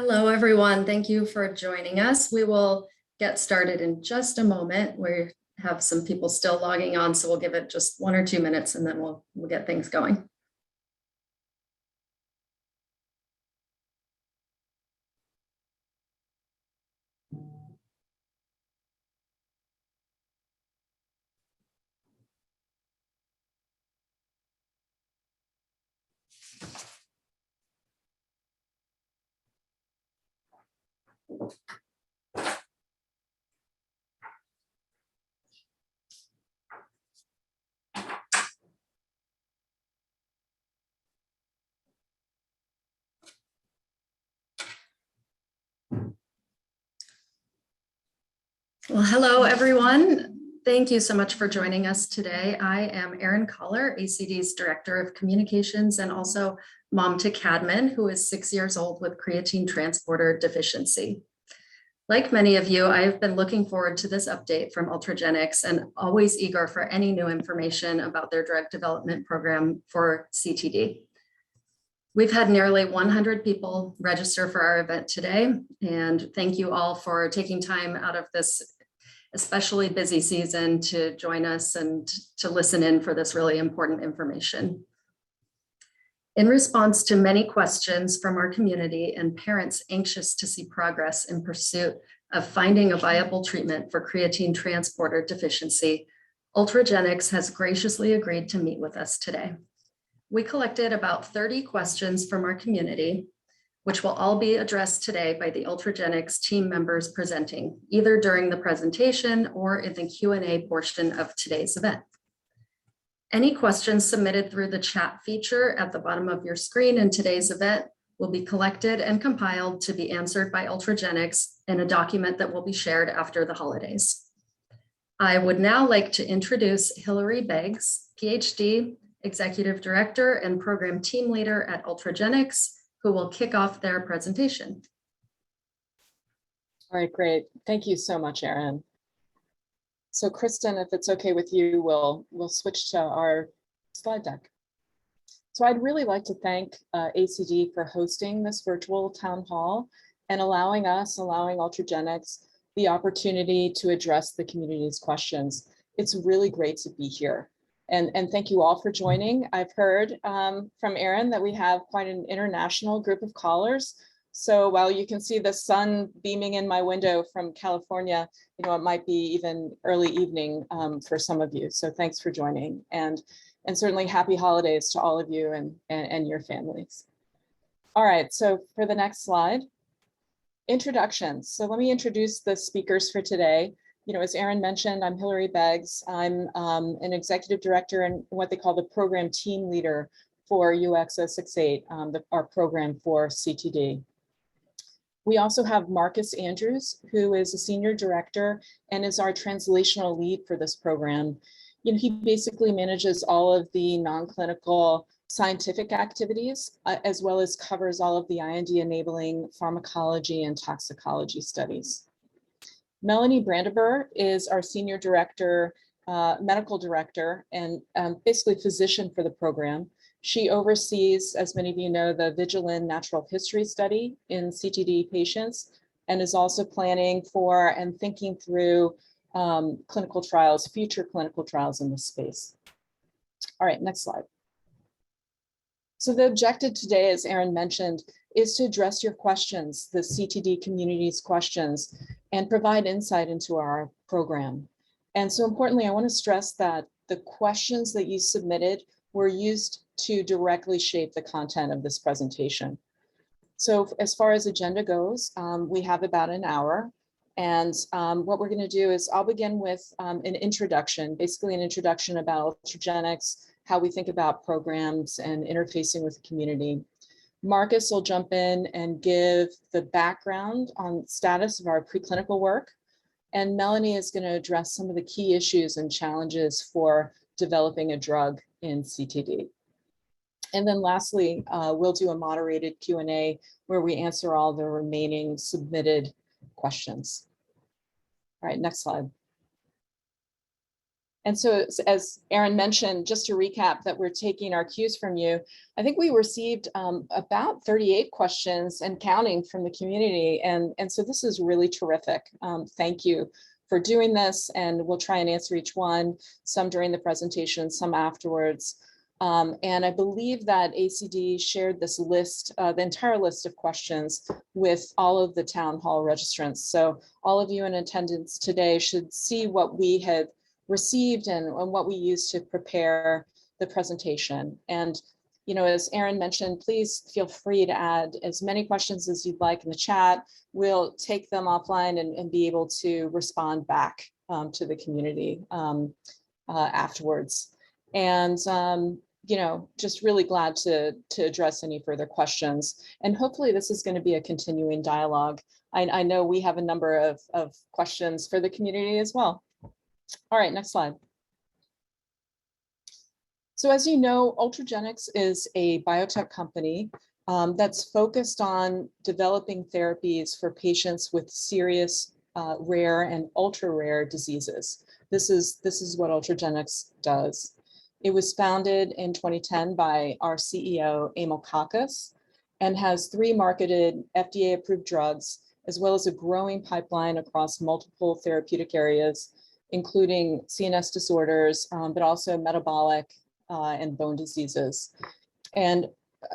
Hello, everyone. Thank you for joining us. We will get started in just a moment. We have some people still logging on, so we'll give it just 1 or 2 minutes and then we'll get things going. Well, hello, everyone. Thank you so much for joining us today. I am Erin Collar, ACD's Director of Communications and also mom to Cadman, who is 6 years old with creatine transporter deficiency. Like many of you, I have been looking forward to this update from Ultragenyx and always eager for any new information about their drug development program for CTD. We've had nearly 100 people register for our event today, and thank you all for taking time out of this especially busy season to join us and to listen in for this really important information. In response to many questions from our community and parents anxious to see progress in pursuit of finding a viable treatment for creatine transporter deficiency, Ultragenyx has graciously agreed to meet with us today. We collected about 30 questions from our community, which will all be addressed today by the Ultragenyx team members presenting, either during the presentation or in the Q&A portion of today's event. Any questions submitted through the chat feature at the bottom of your screen in today's event will be collected and compiled to be answered by Ultragenyx in a document that will be shared after the holidays. I would now like to introduce Hilary Beggs, PhD, Executive Director and Program Team Leader at Ultragenyx, who will kick off their presentation. All right, great. Thank you so much, Erin. So Kristen, if it's okay with you, we'll switch to our slide deck. So I'd really like to thank ACD for hosting this virtual town hall and allowing Ultragenyx the opportunity to address the community's questions. It's really great to be here. And thank you all for joining. I've heard from Erin that we have quite an international group of callers. So while you can see the sun beaming in my window from California, you know, it might be even early evening for some of you. So thanks for joining, and certainly happy holidays to all of you and your families. All right, so for the next slide, introductions. So let me introduce the speakers for today. You know, as Erin mentioned, I'm Hilary Beggs. I'm an executive director and what they call the program team leader for UX068, our program for CTD. We also have Marcus Andrews, who is a senior director and is our translational lead for this program. You know, he basically manages all of the non-clinical scientific activities, as well as covers all of the IND-enabling pharmacology and toxicology studies. Melanie Brandabur is our senior director, medical director, and basically physician for the program. She oversees, as many of you know, the Vigilance natural history study in CTD patients, and is also planning for and thinking through clinical trials, future clinical trials in this space. All right, next slide. So the objective today, as Erin mentioned, is to address your questions, the CTD community's questions, and provide insight into our program. And so importantly, I want to stress that the questions that you submitted were used to directly shape the content of this presentation. So as far as agenda goes, we have about an hour. And what we're going to do is I'll begin with an introduction, basically an introduction about Ultragenyx, how we think about programs and interfacing with the community. Marcus will jump in and give the background on status of our preclinical work. And Melanie is going to address some of the key issues and challenges for developing a drug in CTD. And then lastly, we'll do a moderated Q&A where we answer all the remaining submitted questions. All right, next slide. And so as Erin mentioned, just to recap that we're taking our cues from you, I think we received about 38 questions and counting from the community. And so this is really terrific. Thank you for doing this, and we'll try and answer each one, some during the presentation, some afterwards. And I believe that ACD shared this list, the entire list of questions with all of the town hall registrants. So all of you in attendance today should see what we had received and what we used to prepare the presentation. And, you know, as Erin mentioned, please feel free to add as many questions as you'd like in the chat. We'll take them offline and be able to respond back to the community afterwards. And, you know, just really glad to address any further questions. And hopefully this is going to be a continuing dialogue. I know we have a number of questions for the community as well. All right, next slide. So as you know, Ultragenyx is a biotech company that's focused on developing therapies for patients with serious, rare and ultra rare diseases. This is what Ultragenyx does. It was founded in 2010 by our CEO, Emil Kakkis, and has 3 marketed FDA-approved drugs, as well as a growing pipeline across multiple therapeutic areas, including CNS disorders, but also metabolic and bone diseases, and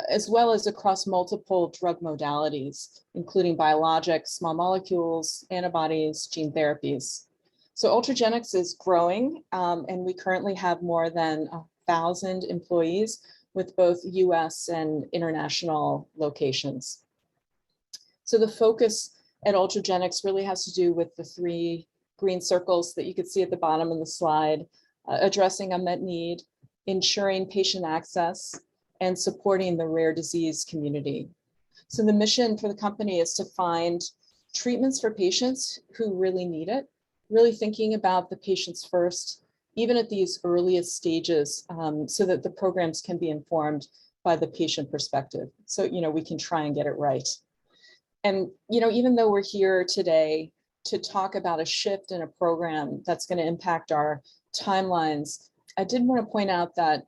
as well as across multiple drug modalities, including biologics, small molecules, antibodies, gene therapies. So Ultragenyx is growing, and we currently have more than 1,000 employees with both US and international locations. So the focus at Ultragenyx really has to do with the 3 green circles that you could see at the bottom of the slide, addressing unmet need, ensuring patient access, and supporting the rare disease community. So the mission for the company is to find treatments for patients who really need it, really thinking about the patients first, even at these earliest stages, so that the programs can be informed by the patient perspective. So, you know, we can try and get it right. And, you know, even though we're here today to talk about a shift in a program that's going to impact our timelines, I did want to point out that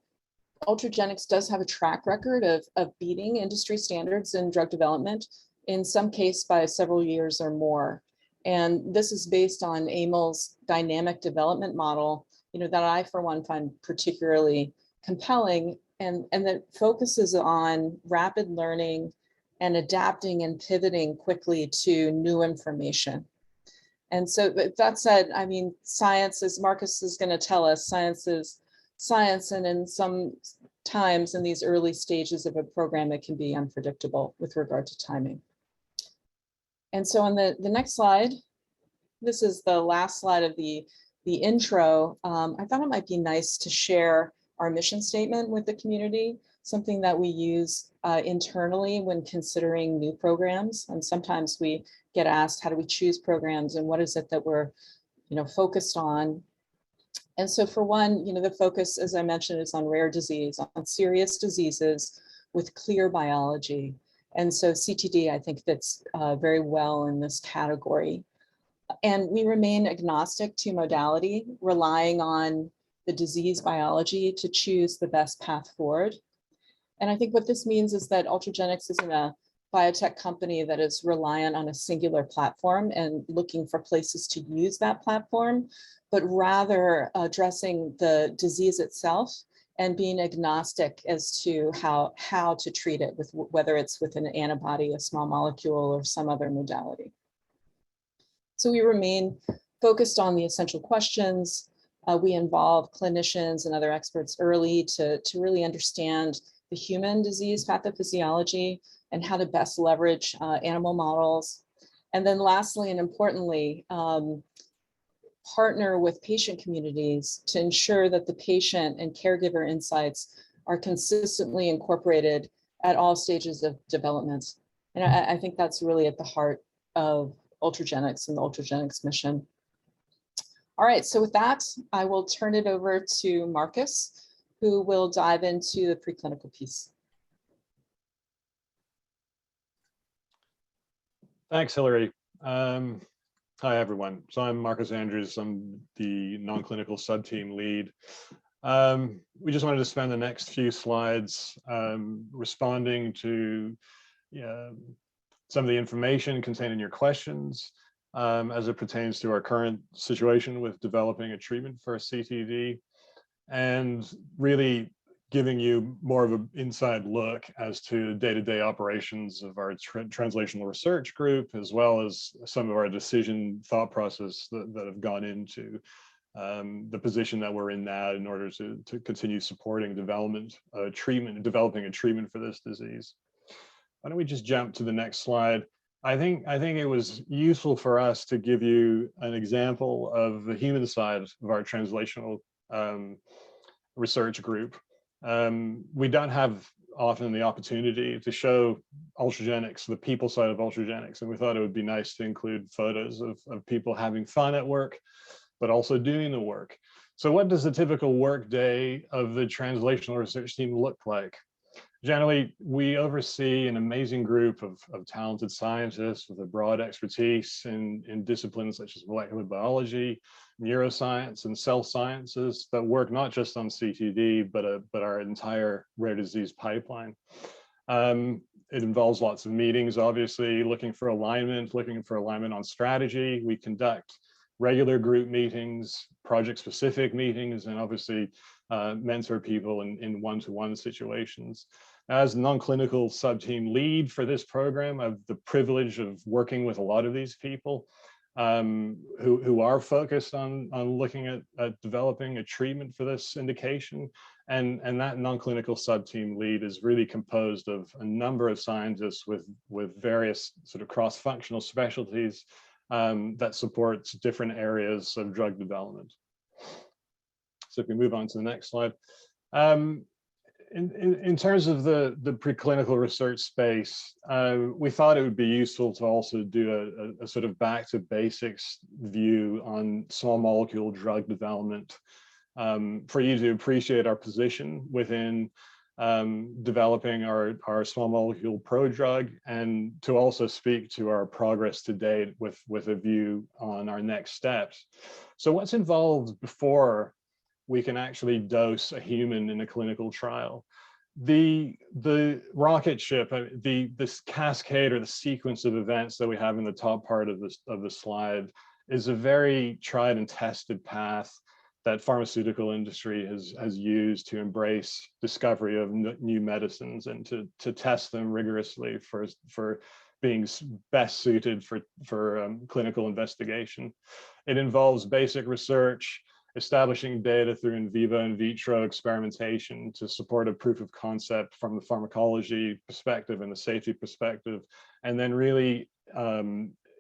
Ultragenyx does have a track record of beating industry standards in drug development, in some case by several years or more. And this is based on Emil's dynamic development model, you know, that I, for one, find particularly compelling, and that focuses on rapid learning and adapting and pivoting quickly to new information. And so that said, I mean, science, as Marcus is going to tell us, science is science, and in some times in these early stages of a program, it can be unpredictable with regard to timing. And so on the next slide, this is the last slide of the intro. I thought it might be nice to share our mission statement with the community, something that we use internally when considering new programs. And sometimes we get asked, how do we choose programs and what is it that we're, you know, focused on? And so for one, you know, the focus, as I mentioned, is on rare disease, on serious diseases with clear biology. And so CTD, I think, fits very well in this category. And we remain agnostic to modality, relying on the disease biology to choose the best path forward. And I think what this means is that Ultragenyx isn't a biotech company that is reliant on a singular platform and looking for places to use that platform, but rather addressing the disease itself and being agnostic as to how to treat it, with whether it's with an antibody, a small molecule, or some other modality. So we remain focused on the essential questions. We involve clinicians and other experts early to really understand the human disease pathophysiology and how to best leverage animal models. And then lastly, and importantly, partner with patient communities to ensure that the patient and caregiver insights are consistently incorporated at all stages of development. And I think that's really at the heart of Ultragenyx and the Ultragenyx mission. All right, so with that, I will turn it over to Marcus, who will dive into the preclinical piece. Thanks, Hilary. Hi, everyone. So I'm Marcus Andrews. I'm the non-clinical sub-team lead. We just wanted to spend the next few slides responding to some of the information contained in your questions as it pertains to our current situation with developing a treatment for CTD, and really giving you more of an inside look as to day-to-day operations of our translational research group, as well as some of our decision thought process that have gone into the position that we're in now in order to continue supporting developing a treatment for this disease. Why don't we just jump to the next slide? I think it was useful for us to give you an example of the human side of our translational research group. We don't have often the opportunity to show Ultragenics, the people side of Ultragenics, and we thought it would be nice to include photos of people having fun at work, but also doing the work. So what does the typical work day of the translational research team look like? Generally, we oversee an amazing group of talented scientists with a broad expertise in disciplines such as molecular biology, neuroscience, and cell sciences that work not just on CTD, but our entire rare disease pipeline. It involves lots of meetings, obviously, looking for alignment on strategy. We conduct regular group meetings, project-specific meetings, and obviously mentor people in one-to-one situations. As non-clinical sub-team lead for this program, I have the privilege of working with a lot of these people who are focused on looking at developing a treatment for this indication. And that non-clinical sub-team lead is really composed of a number of scientists with various sort of cross-functional specialties that supports different areas of drug development. So if we move on to the next slide. In terms of the preclinical research space, we thought it would be useful to also do a sort of back to basics view on small molecule drug development for you to appreciate our position within developing our small molecule prodrug, and to also speak to our progress to date with a view on our next steps. So what's involved before we can actually dose a human in a clinical trial? The rocket ship, this cascade or the sequence of events that we have in the top part of the slide is a very tried and tested path that pharmaceutical industry has used to embrace discovery of new medicines and to test them rigorously for being best suited for clinical investigation. It involves basic research, establishing data through in vivo and vitro experimentation to support a proof of concept from the pharmacology perspective and the safety perspective, and then really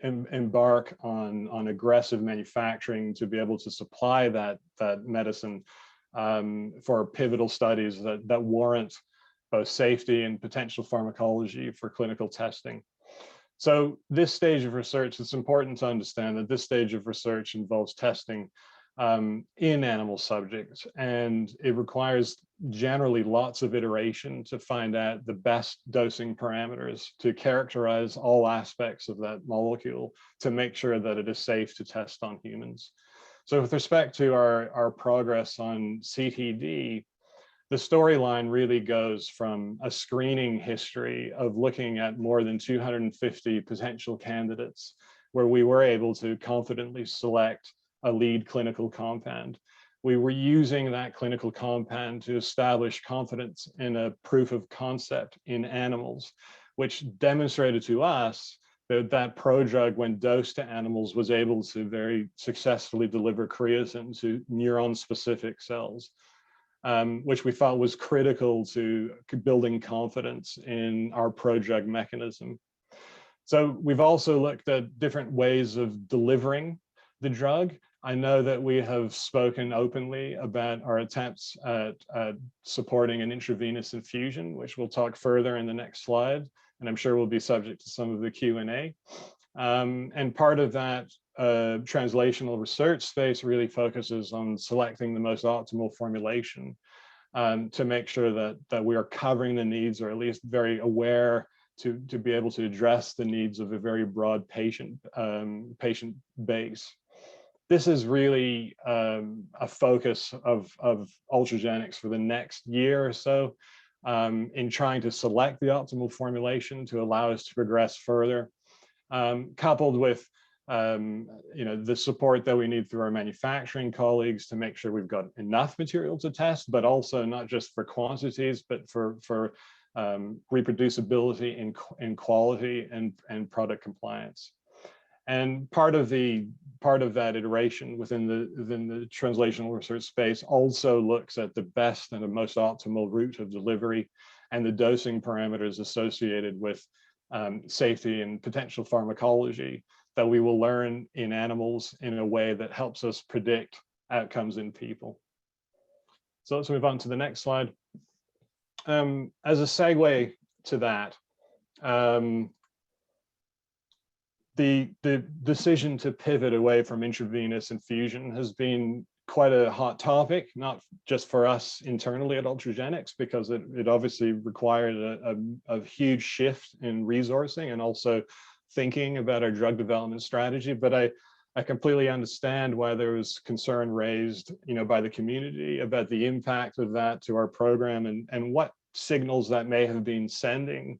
embark on aggressive manufacturing to be able to supply that medicine for pivotal studies that warrant both safety and potential pharmacology for clinical testing. So this stage of research, it's important to understand that this stage of research involves testing in animal subjects, and it requires generally lots of iteration to find out the best dosing parameters to characterize all aspects of that molecule to make sure that it is safe to test on humans. So with respect to our progress on CTD, the storyline really goes from a screening history of looking at more than 250 potential candidates, where we were able to confidently select a lead clinical compound. We were using that clinical compound to establish confidence in a proof of concept in animals, which demonstrated to us that prodrug, when dosed to animals, was able to very successfully deliver creatine to neuron-specific cells, which we thought was critical to building confidence in our prodrug mechanism. So we've also looked at different ways of delivering the drug. I know that we have spoken openly about our attempts at supporting an intravenous infusion, which we'll talk further in the next slide, and I'm sure will be subject to some of the Q&A. And part of that translational research space really focuses on selecting the most optimal formulation to make sure that we are covering the needs, or at least very aware to be able to address the needs of a very broad patient base. This is really a focus of Ultragenyx for the next year or so, in trying to select the optimal formulation to allow us to progress further, coupled with the support that we need through our manufacturing colleagues to make sure we've got enough material to test, but also not just for quantities, but for reproducibility in quality and product compliance. And part of that iteration within the translational research space also looks at the best and the most optimal route of delivery and the dosing parameters associated with safety and potential pharmacology that we will learn in animals in a way that helps us predict outcomes in people. So let's move on to the next slide. As a segue to that, the decision to pivot away from intravenous infusion has been quite a hot topic, not just for us internally at Ultragenyx, because it obviously required a huge shift in resourcing and also thinking about our drug development strategy. But I completely understand why there was concern raised, by the community about the impact of that to our program and what signals that may have been sending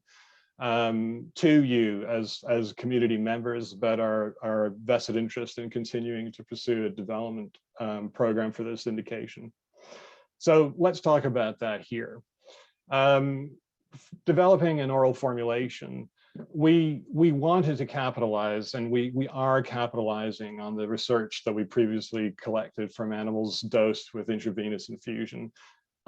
to you as community members about our vested interest in continuing to pursue a development program for this indication. So let's talk about that here. Developing an oral formulation, we wanted to capitalize, and we are capitalizing on the research that we previously collected from animals dosed with intravenous infusion.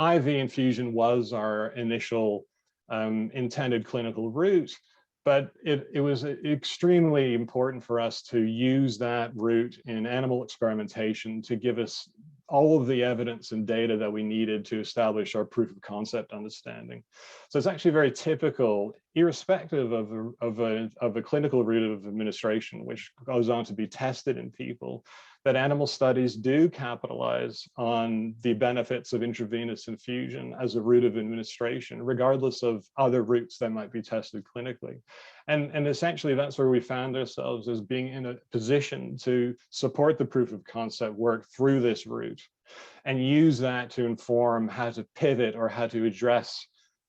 IV infusion was our initial intended clinical route, but it was extremely important for us to use that route in animal experimentation to give us all of the evidence and data that we needed to establish our proof of concept understanding. So it's actually very typical, irrespective of a clinical route of administration, which goes on to be tested in people, that animal studies do capitalize on the benefits of intravenous infusion as a route of administration, regardless of other routes that might be tested clinically. And essentially, that's where we found ourselves, as being in a position to support the proof of concept work through this route and use that to inform how to pivot or how to address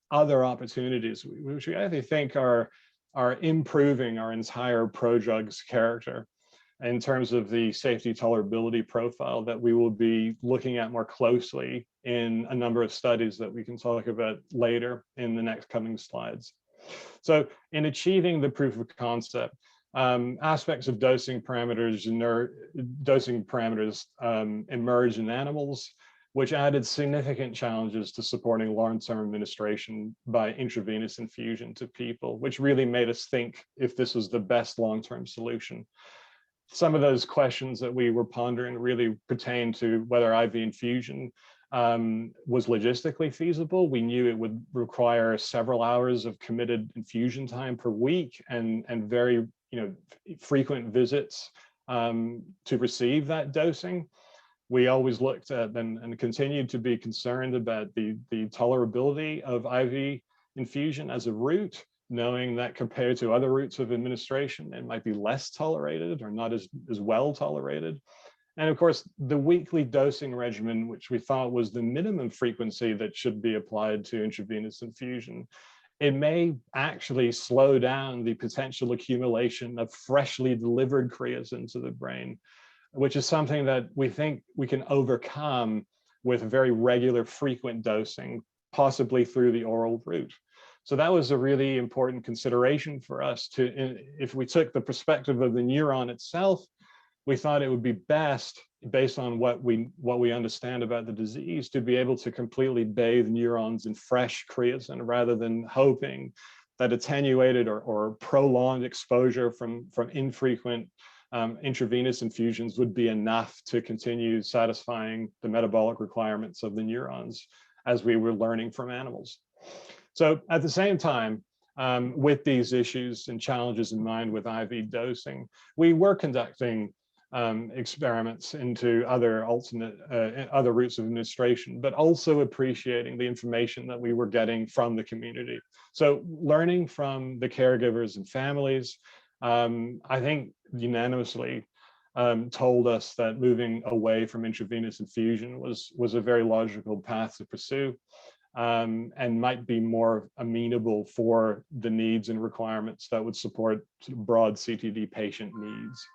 other opportunities, which I think are improving our entire prodrugs character in terms of the safety tolerability profile that we will be looking at more closely in a number of studies that we can talk about later in the next coming slides. So in achieving the proof of concept, aspects of dosing parameters emerge in animals, which added significant challenges to supporting long-term administration by intravenous infusion to people, which really made us think if this was the best long-term solution. Some of those questions that we were pondering really pertain to whether IV infusion was logistically feasible. We knew it would require several hours of committed infusion time per week and very frequent visits to receive that dosing. We always looked at and continued to be concerned about the tolerability of IV infusion as a route, knowing that compared to other routes of administration, it might be less tolerated or not as well tolerated. And of course, the weekly dosing regimen, which we thought was the minimum frequency that should be applied to intravenous infusion, it may actually slow down the potential accumulation of freshly delivered creatine to the brain, which is something that we think we can overcome with very regular, frequent dosing, possibly through the oral route. So that was a really important consideration for us if we took the perspective of the neuron itself, we thought it would be best, based on what we understand about the disease, to be able to completely bathe neurons in fresh creatine rather than hoping that attenuated or prolonged exposure from infrequent intravenous infusions would be enough to continue satisfying the metabolic requirements of the neurons as we were learning from animals. So at the same time, with these issues and challenges in mind with IV dosing, we were conducting experiments into other alternate, other routes of administration, but also appreciating the information that we were getting from the community. So learning from the caregivers and families, I think unanimously told us that moving away from intravenous infusion was a very logical path to pursue, and might be more amenable for the needs and requirements that would support broad CTD patient needs.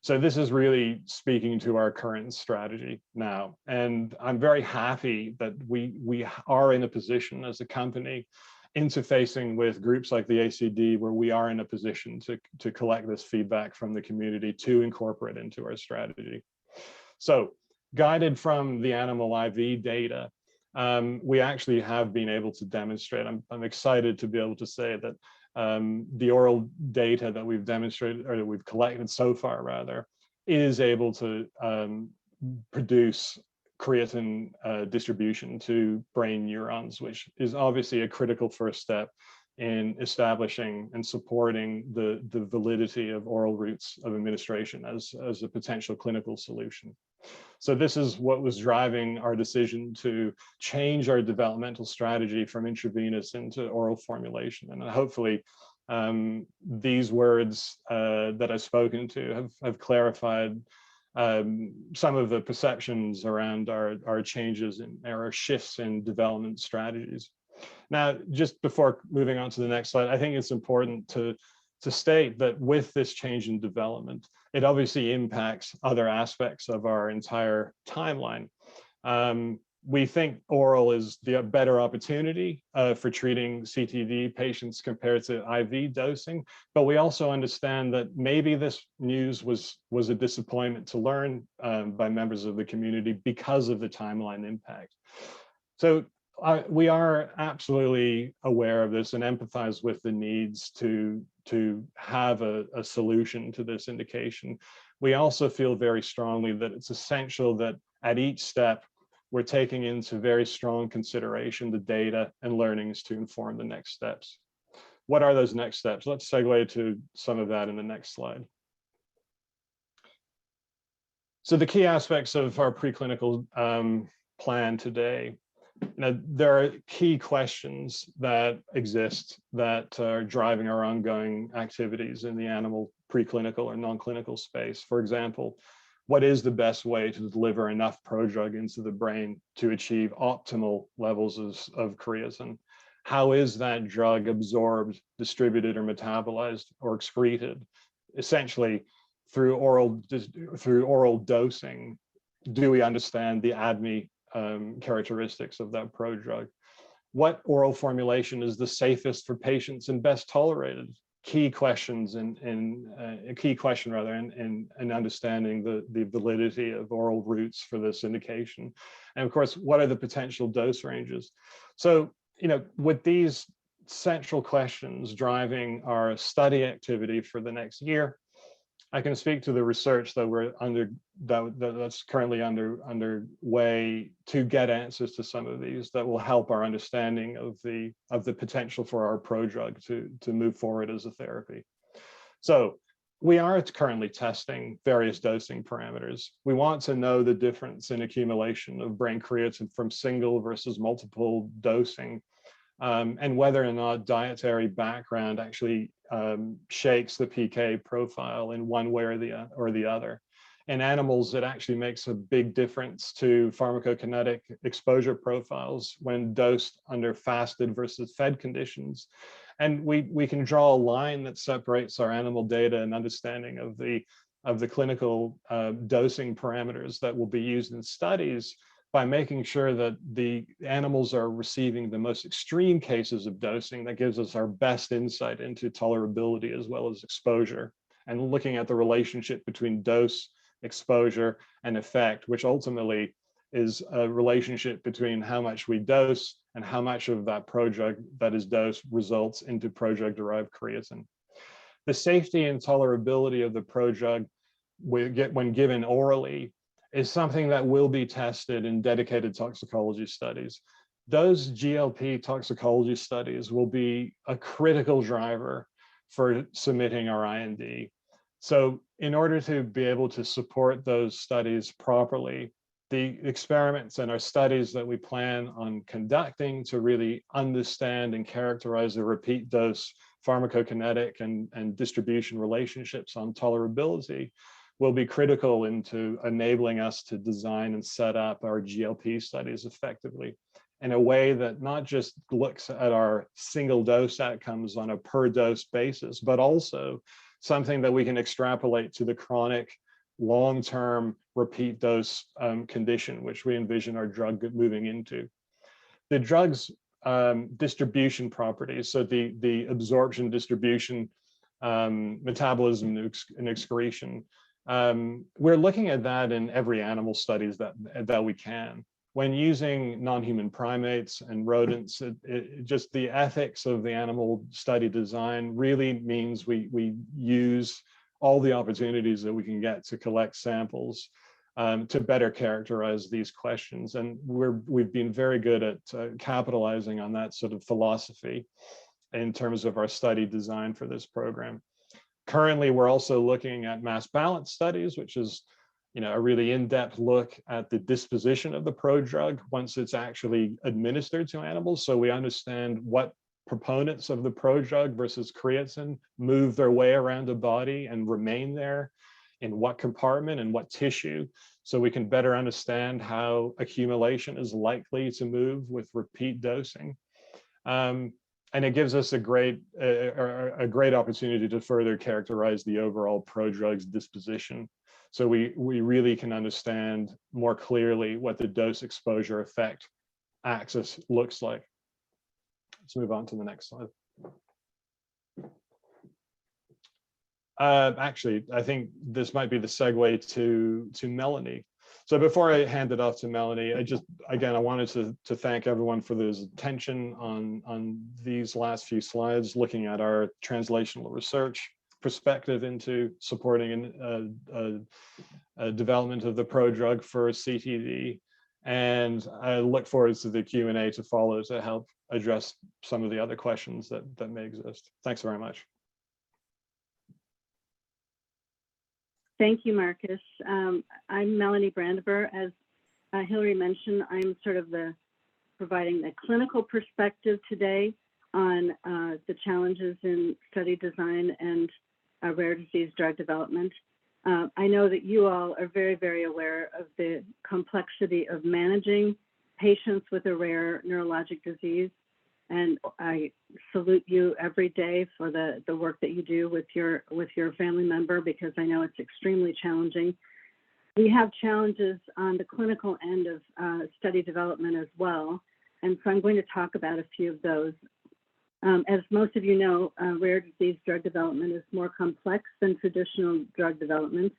So this is really speaking to our current strategy now, and I'm very happy that we are in a position as a company interfacing with groups like the ACD, where we are in a position to collect this feedback from the community to incorporate into our strategy. So guided from the animal IV data, we actually have been able to demonstrate, I'm excited to be able to say that the oral data that we've demonstrated, or that we've collected so far rather, is able to produce creatine distribution to brain neurons, which is obviously a critical first step in establishing and supporting the validity of oral routes of administration as a potential clinical solution. So this is what was driving our decision to change our developmental strategy from intravenous into oral formulation. And hopefully these words that I've spoken to have clarified some of the perceptions around our changes and our shifts in development strategies. Now, just before moving on to the next slide, I think it's important to state that with this change in development, it obviously impacts other aspects of our entire timeline. We think oral is the better opportunity for treating CTD patients compared to IV dosing, but we also understand that maybe this news was a disappointment to learn by members of the community because of the timeline impact. So we are absolutely aware of this and empathize with the needs to have a solution to this indication. We also feel very strongly that it's essential that at each step, we're taking into very strong consideration the data and learnings to inform the next steps. What are those next steps? Let's segue to some of that in the next slide. So the key aspects of our preclinical plan today. Now, there are key questions that exist that are driving our ongoing activities in the animal preclinical or non-clinical space. For example, what is the best way to deliver enough prodrug into the brain to achieve optimal levels of creatine? How is that drug absorbed, distributed, or metabolized or excreted? Essentially, through oral dosing, do we understand the ADME characteristics of that prodrug? What oral formulation is the safest for patients and best tolerated? Key questions a key question rather in understanding the validity of oral routes for this indication. And of course, what are the potential dose ranges? So, with these central questions driving our study activity for the next year, I can speak to the research that that's currently underway to get answers to some of these that will help our understanding of the potential for our prodrug to move forward as a therapy. So we are currently testing various dosing parameters. We want to know the difference in accumulation of brain creatine from single versus multiple dosing, and whether or not dietary background actually shakes the PK profile in one way or the other. In animals, it actually makes a big difference to pharmacokinetic exposure profiles when dosed under fasted versus fed conditions. And we can draw a line that separates our animal data and understanding of the clinical dosing parameters that will be used in studies by making sure that the animals are receiving the most extreme cases of dosing that gives us our best insight into tolerability as well as exposure, and looking at the relationship between dose, exposure, and effect, which ultimately is a relationship between how much we dose and how much of that prodrug that is dosed results into prodrug-derived creatine. The safety and tolerability of the prodrug when given orally is something that will be tested in dedicated toxicology studies. Those GLP toxicology studies will be a critical driver for submitting our IND. So in order to be able to support those studies properly, the experiments and our studies that we plan on conducting to really understand and characterize the repeat dose pharmacokinetic and distribution relationships on tolerability will be critical into enabling us to design and set up our GLP studies effectively in a way that not just looks at our single dose outcomes on a per dose basis, but also something that we can extrapolate to the chronic long-term repeat dose condition, which we envision our drug moving into. The drug's distribution properties, so the absorption, distribution, metabolism, and excretion, we're looking at that in every animal studies that we can. When using non-human primates and rodents, just the ethics of the animal study design really means we use all the opportunities that we can get to collect samples to better characterize these questions. And we've been very good at capitalizing on that sort of philosophy in terms of our study design for this program. Currently, we're also looking at mass balance studies, which is a really in-depth look at the disposition of the prodrug once it's actually administered to animals. So we understand what proponents of the prodrug versus creatine move their way around the body and remain there, in what compartment and what tissue, so we can better understand how accumulation is likely to move with repeat dosing. And it gives us a great opportunity to further characterize the overall prodrug's disposition. So we really can understand more clearly what the dose exposure effect axis looks like. Let's move on to the next slide. Actually, I think this might be the segue to Melanie. So before I hand it off to Melanie, I wanted to thank everyone for their attention on these last few slides, looking at our translational research perspective into supporting a development of the prodrug for CTD. And I look forward to the Q&A to follow to help address some of the other questions that may exist. Thanks very much. Thank you, Marcus. I'm Melanie Brandabur. As Hilary mentioned, I'm sort of providing the clinical perspective today on the challenges in study design and rare disease drug development. I know that you all are very, very aware of the complexity of managing patients with a rare neurologic disease. And I salute you every day for the work that you do with your family member, because I know it's extremely challenging. We have challenges on the clinical end of study development as well. And so I'm going to talk about a few of those. As most of you know, rare disease drug development is more complex than traditional drug development.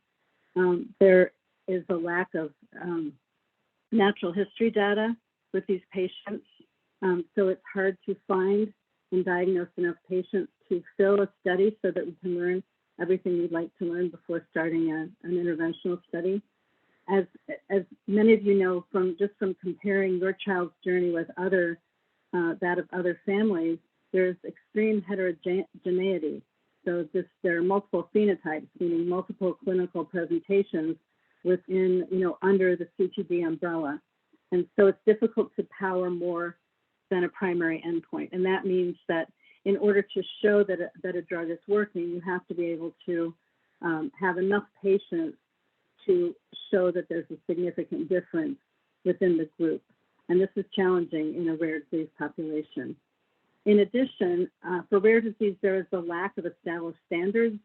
There is a lack of natural history data with these patients. So it's hard to find and diagnose enough patients to fill a study so that we can learn everything we'd like to learn before starting an interventional study. As many of you know, from comparing your child's journey with that of other families, there's extreme heterogeneity. So there are multiple phenotypes, meaning multiple clinical presentations within, under the CTD umbrella. And so it's difficult to power more than a primary endpoint. And that means that in order to show that a drug is working, you have to be able to have enough patients to show that there's a significant difference within the group. And this is challenging in a rare disease population. In addition, for rare disease, there is a lack of established standards,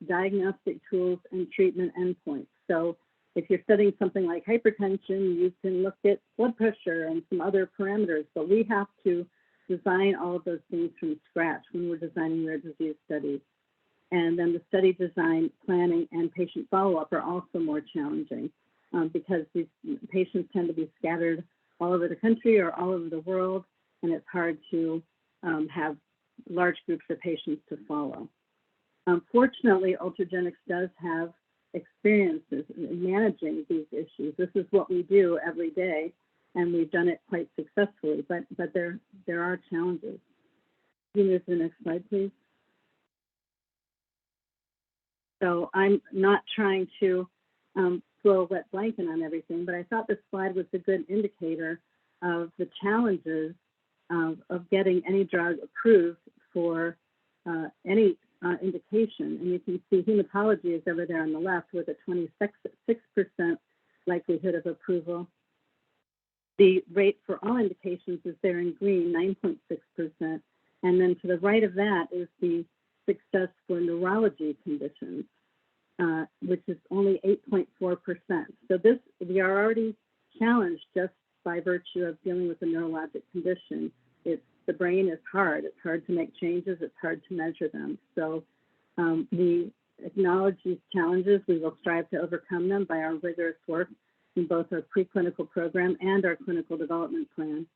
diagnostic tools, and treatment endpoints. So if you're studying something like hypertension, you can look at blood pressure and some other parameters, but we have to design all of those things from scratch when we're designing rare disease studies. And then the study design, planning, and patient follow-up are also more challenging because these patients tend to be scattered all over the country or all over the world, and it's hard to have large groups of patients to follow. Fortunately, Ultragenyx does have experiences in managing these issues. This is what we do every day, and we've done it quite successfully, but there are challenges. Can you move to the next slide, please? So I'm not trying to throw a wet blanket on everything, but I thought this slide was a good indicator of the challenges of getting any drug approved for any indication. And you can see hematology is over there on the left with a 26% likelihood of approval. The rate for all indications is there in green, 9.6%. And then to the right of that is the success for neurology conditions, which is only 8.4%. So this, we are already challenged just by virtue of dealing with a neurologic condition. The brain is hard. It's hard to make changes. It's hard to measure them. So we acknowledge these challenges. We will strive to overcome them by our rigorous work in both our preclinical program and our clinical development plan,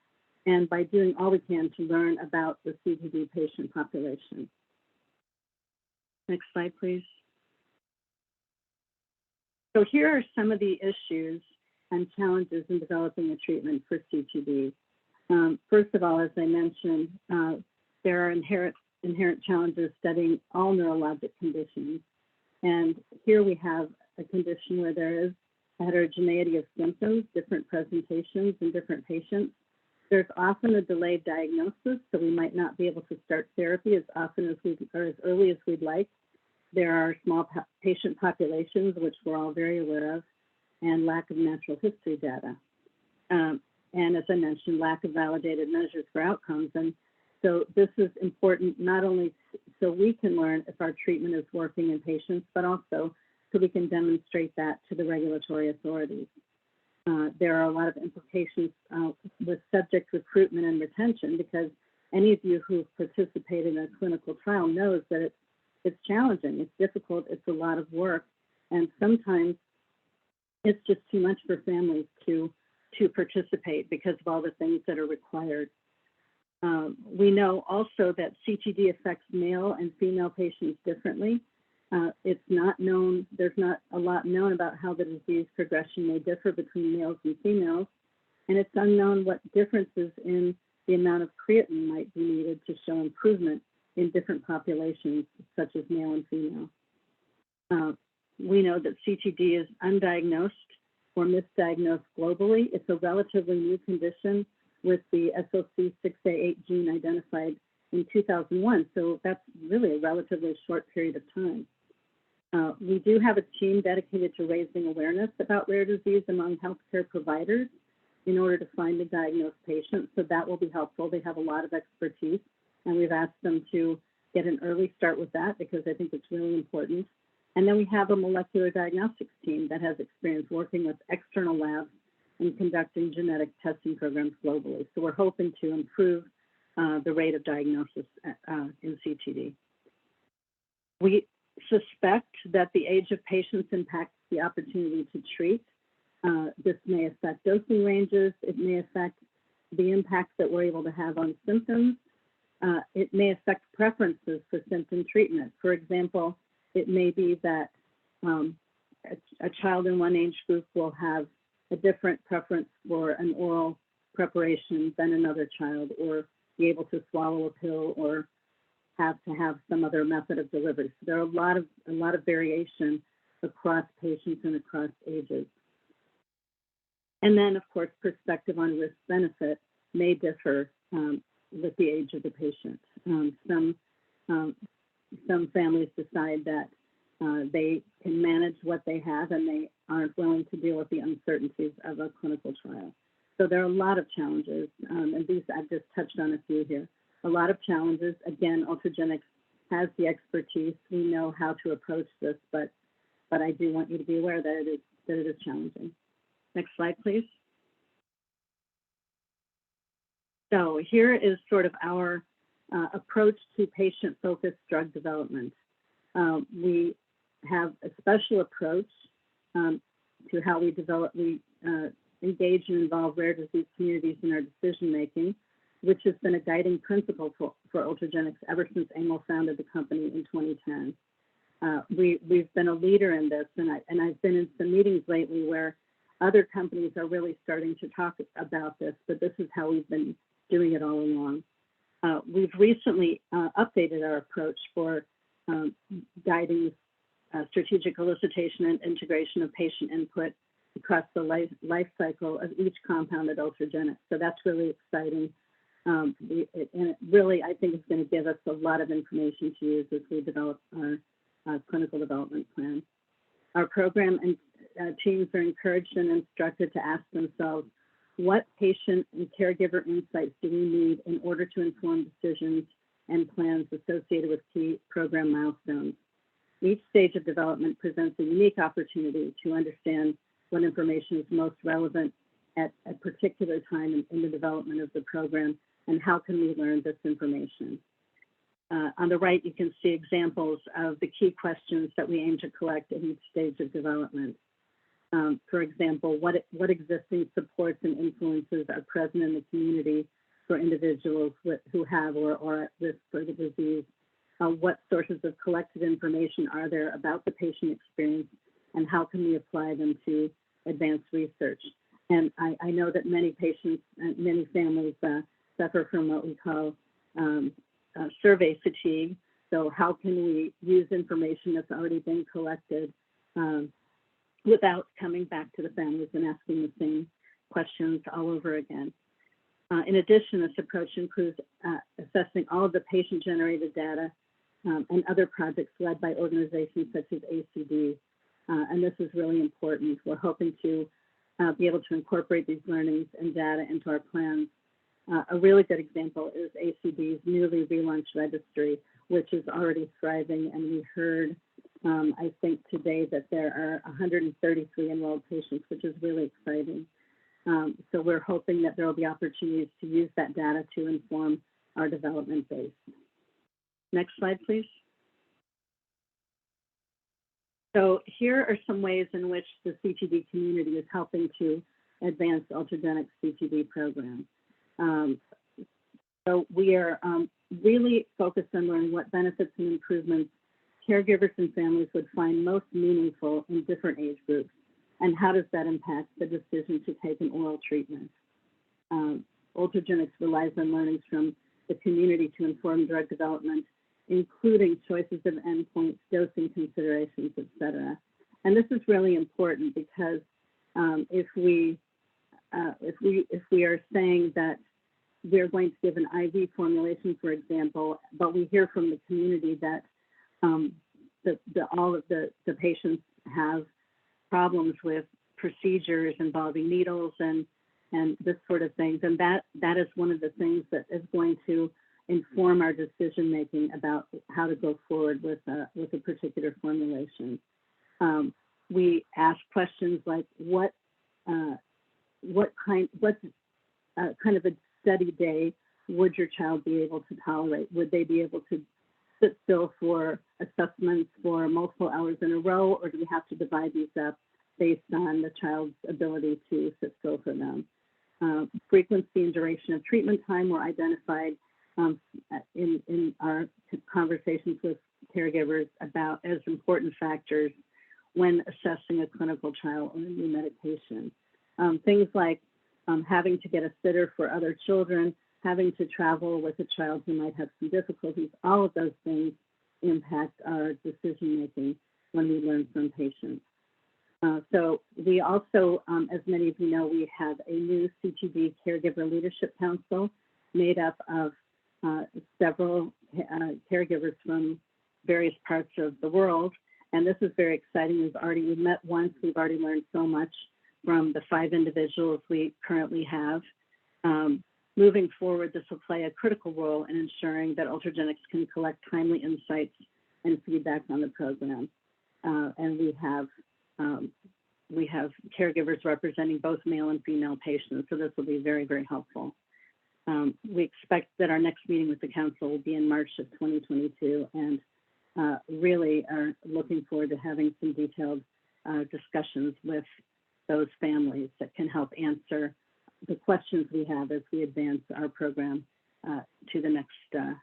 and by doing all we can to learn about the CTD patient population. Next slide, please. So here are some of the issues and challenges in developing a treatment for CTD. First of all, as I mentioned, there are inherent challenges studying all neurologic conditions. And here we have a condition where there is a heterogeneity of symptoms, different presentations in different patients. There's often a delayed diagnosis, so we might not be able to start therapy as often as or as early as we'd like. There are small patient populations, which we're all very aware of, and lack of natural history data. And as I mentioned, lack of validated measures for outcomes. And so this is important not only so we can learn if our treatment is working in patients, but also so we can demonstrate that to the regulatory authorities. There are a lot of implications with subject recruitment and retention, because any of you who've participated in a clinical trial knows that it's challenging, it's difficult, it's a lot of work, and sometimes it's just too much for families to participate because of all the things that are required. We know also that CTD affects male and female patients differently. It's not known, there's not a lot known about how the disease progression may differ between males and females, and it's unknown what differences in the amount of creatine might be needed to show improvement in different populations, such as male and female. We know that CTD is undiagnosed or misdiagnosed globally. It's a relatively new condition with the SOC6A8 gene identified in 2001. So that's really a relatively short period of time. We do have a team dedicated to raising awareness about rare disease among healthcare providers in order to find the diagnosed patient. So that will be helpful. They have a lot of expertise, and we've asked them to get an early start with that because I think it's really important. And then we have a molecular diagnostics team that has experience working with external labs and conducting genetic testing programs globally. So we're hoping to improve the rate of diagnosis in CTD. We suspect that the age of patients impacts the opportunity to treat. This may affect dosing ranges. It may affect the impact that we're able to have on symptoms. It may affect preferences for symptom treatment. For example, it may be that a child in one age group will have a different preference for an oral preparation than another child, or be able to swallow a pill, or have to have some other method of delivery. So there are a lot of variation across patients and across ages. And then, of course, perspective on risk benefit may differ with the age of the patient. Some families decide that they can manage what they have and they aren't willing to deal with the uncertainties of a clinical trial. So there are a lot of challenges, and these I've just touched on a few here. A lot of challenges. Again, Ultragenyx has the expertise. We know how to approach this, but I do want you to be aware that it is challenging. Next slide, please. So here is sort of our approach to patient-focused drug development. We have a special approach to how we engage and involve rare disease communities in our decision-making, which has been a guiding principle for Ultragenyx ever since Emil founded the company in 2010. We've been a leader in this, and I've been in some meetings lately where other companies are really starting to talk about this, but this is how we've been doing it all along. We've recently updated our approach for guiding strategic elicitation and integration of patient input across the life cycle of each compounded Ultragenyx. So that's really exciting. And it really, I think, is going to give us a lot of information to use as we develop our clinical development plan. Our program and teams are encouraged and instructed to ask themselves, what patient and caregiver insights do we need in order to inform decisions and plans associated with key program milestones? Each stage of development presents a unique opportunity to understand what information is most relevant at a particular time in the development of the program, and how can we learn this information. On the right, you can see examples of the key questions that we aim to collect at each stage of development. For example, what existing supports and influences are present in the community for individuals who have or are at risk for the disease? What sources of collected information are there about the patient experience, and how can we apply them to advanced research? And I know that many patients and many families suffer from what we call survey fatigue. So how can we use information that's already been collected without coming back to the families and asking the same questions all over again? In addition, this approach includes assessing all of the patient-generated data and other projects led by organizations such as ACD. And this is really important. We're hoping to be able to incorporate these learnings and data into our plans. A really good example is ACD's newly relaunched registry, which is already thriving. And we heard, I think today, that there are 133 enrolled patients, which is really exciting. So we're hoping that there will be opportunities to use that data to inform our development base. Next slide, please. So here are some ways in which the CTD community is helping to advance Ultragenyx CTD program. So we are really focused on learning what benefits and improvements caregivers and families would find most meaningful in different age groups, and how does that impact the decision to take an oral treatment. Ultragenyx relies on learnings from the community to inform drug development, including choices of endpoints, dosing considerations, et cetera. And this is really important because if we are saying that we're going to give an IV formulation, for example, but we hear from the community that all of the patients have problems with procedures involving needles and this sort of thing, then that is one of the things that is going to inform our decision making about how to go forward with a particular formulation. We ask questions like what kind of a study day would your child be able to tolerate? Would they be able to sit still for assessments for multiple hours in a row, or do we have to divide these up based on the child's ability to sit still for them? Frequency and duration of treatment time were identified in our conversations with caregivers about as important factors when assessing a clinical trial or a new medication. Things like having to get a sitter for other children, having to travel with a child who might have some difficulties, all of those things impact our decision making when we learn from patients. So we also, as many of you know, we have a new CTD Caregiver Leadership Council made up of several caregivers from various parts of the world. And this is very exciting. We've met once, we've already learned so much from the 5 individuals we currently have. Moving forward, this will play a critical role in ensuring that Ultragenyx can collect timely insights and feedback on the program. And we have caregivers representing both male and female patients, so this will be very, very helpful. We expect that our next meeting with the council will be in March of 2022, and really are looking forward to having some detailed discussions with those families that can help answer the questions we have as we advance our program to the next stage.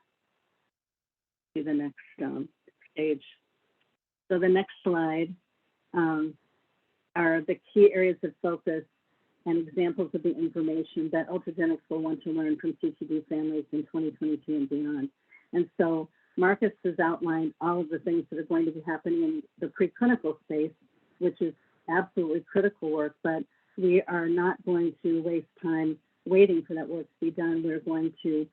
So the next slide are the key areas of focus and examples of the information that Ultragenyx will want to learn from CTD families in 2022 and beyond. And so Marcus has outlined all of the things that are going to be happening in the preclinical space, which is absolutely critical work, but we are not going to waste time waiting for that work to be done. We're going to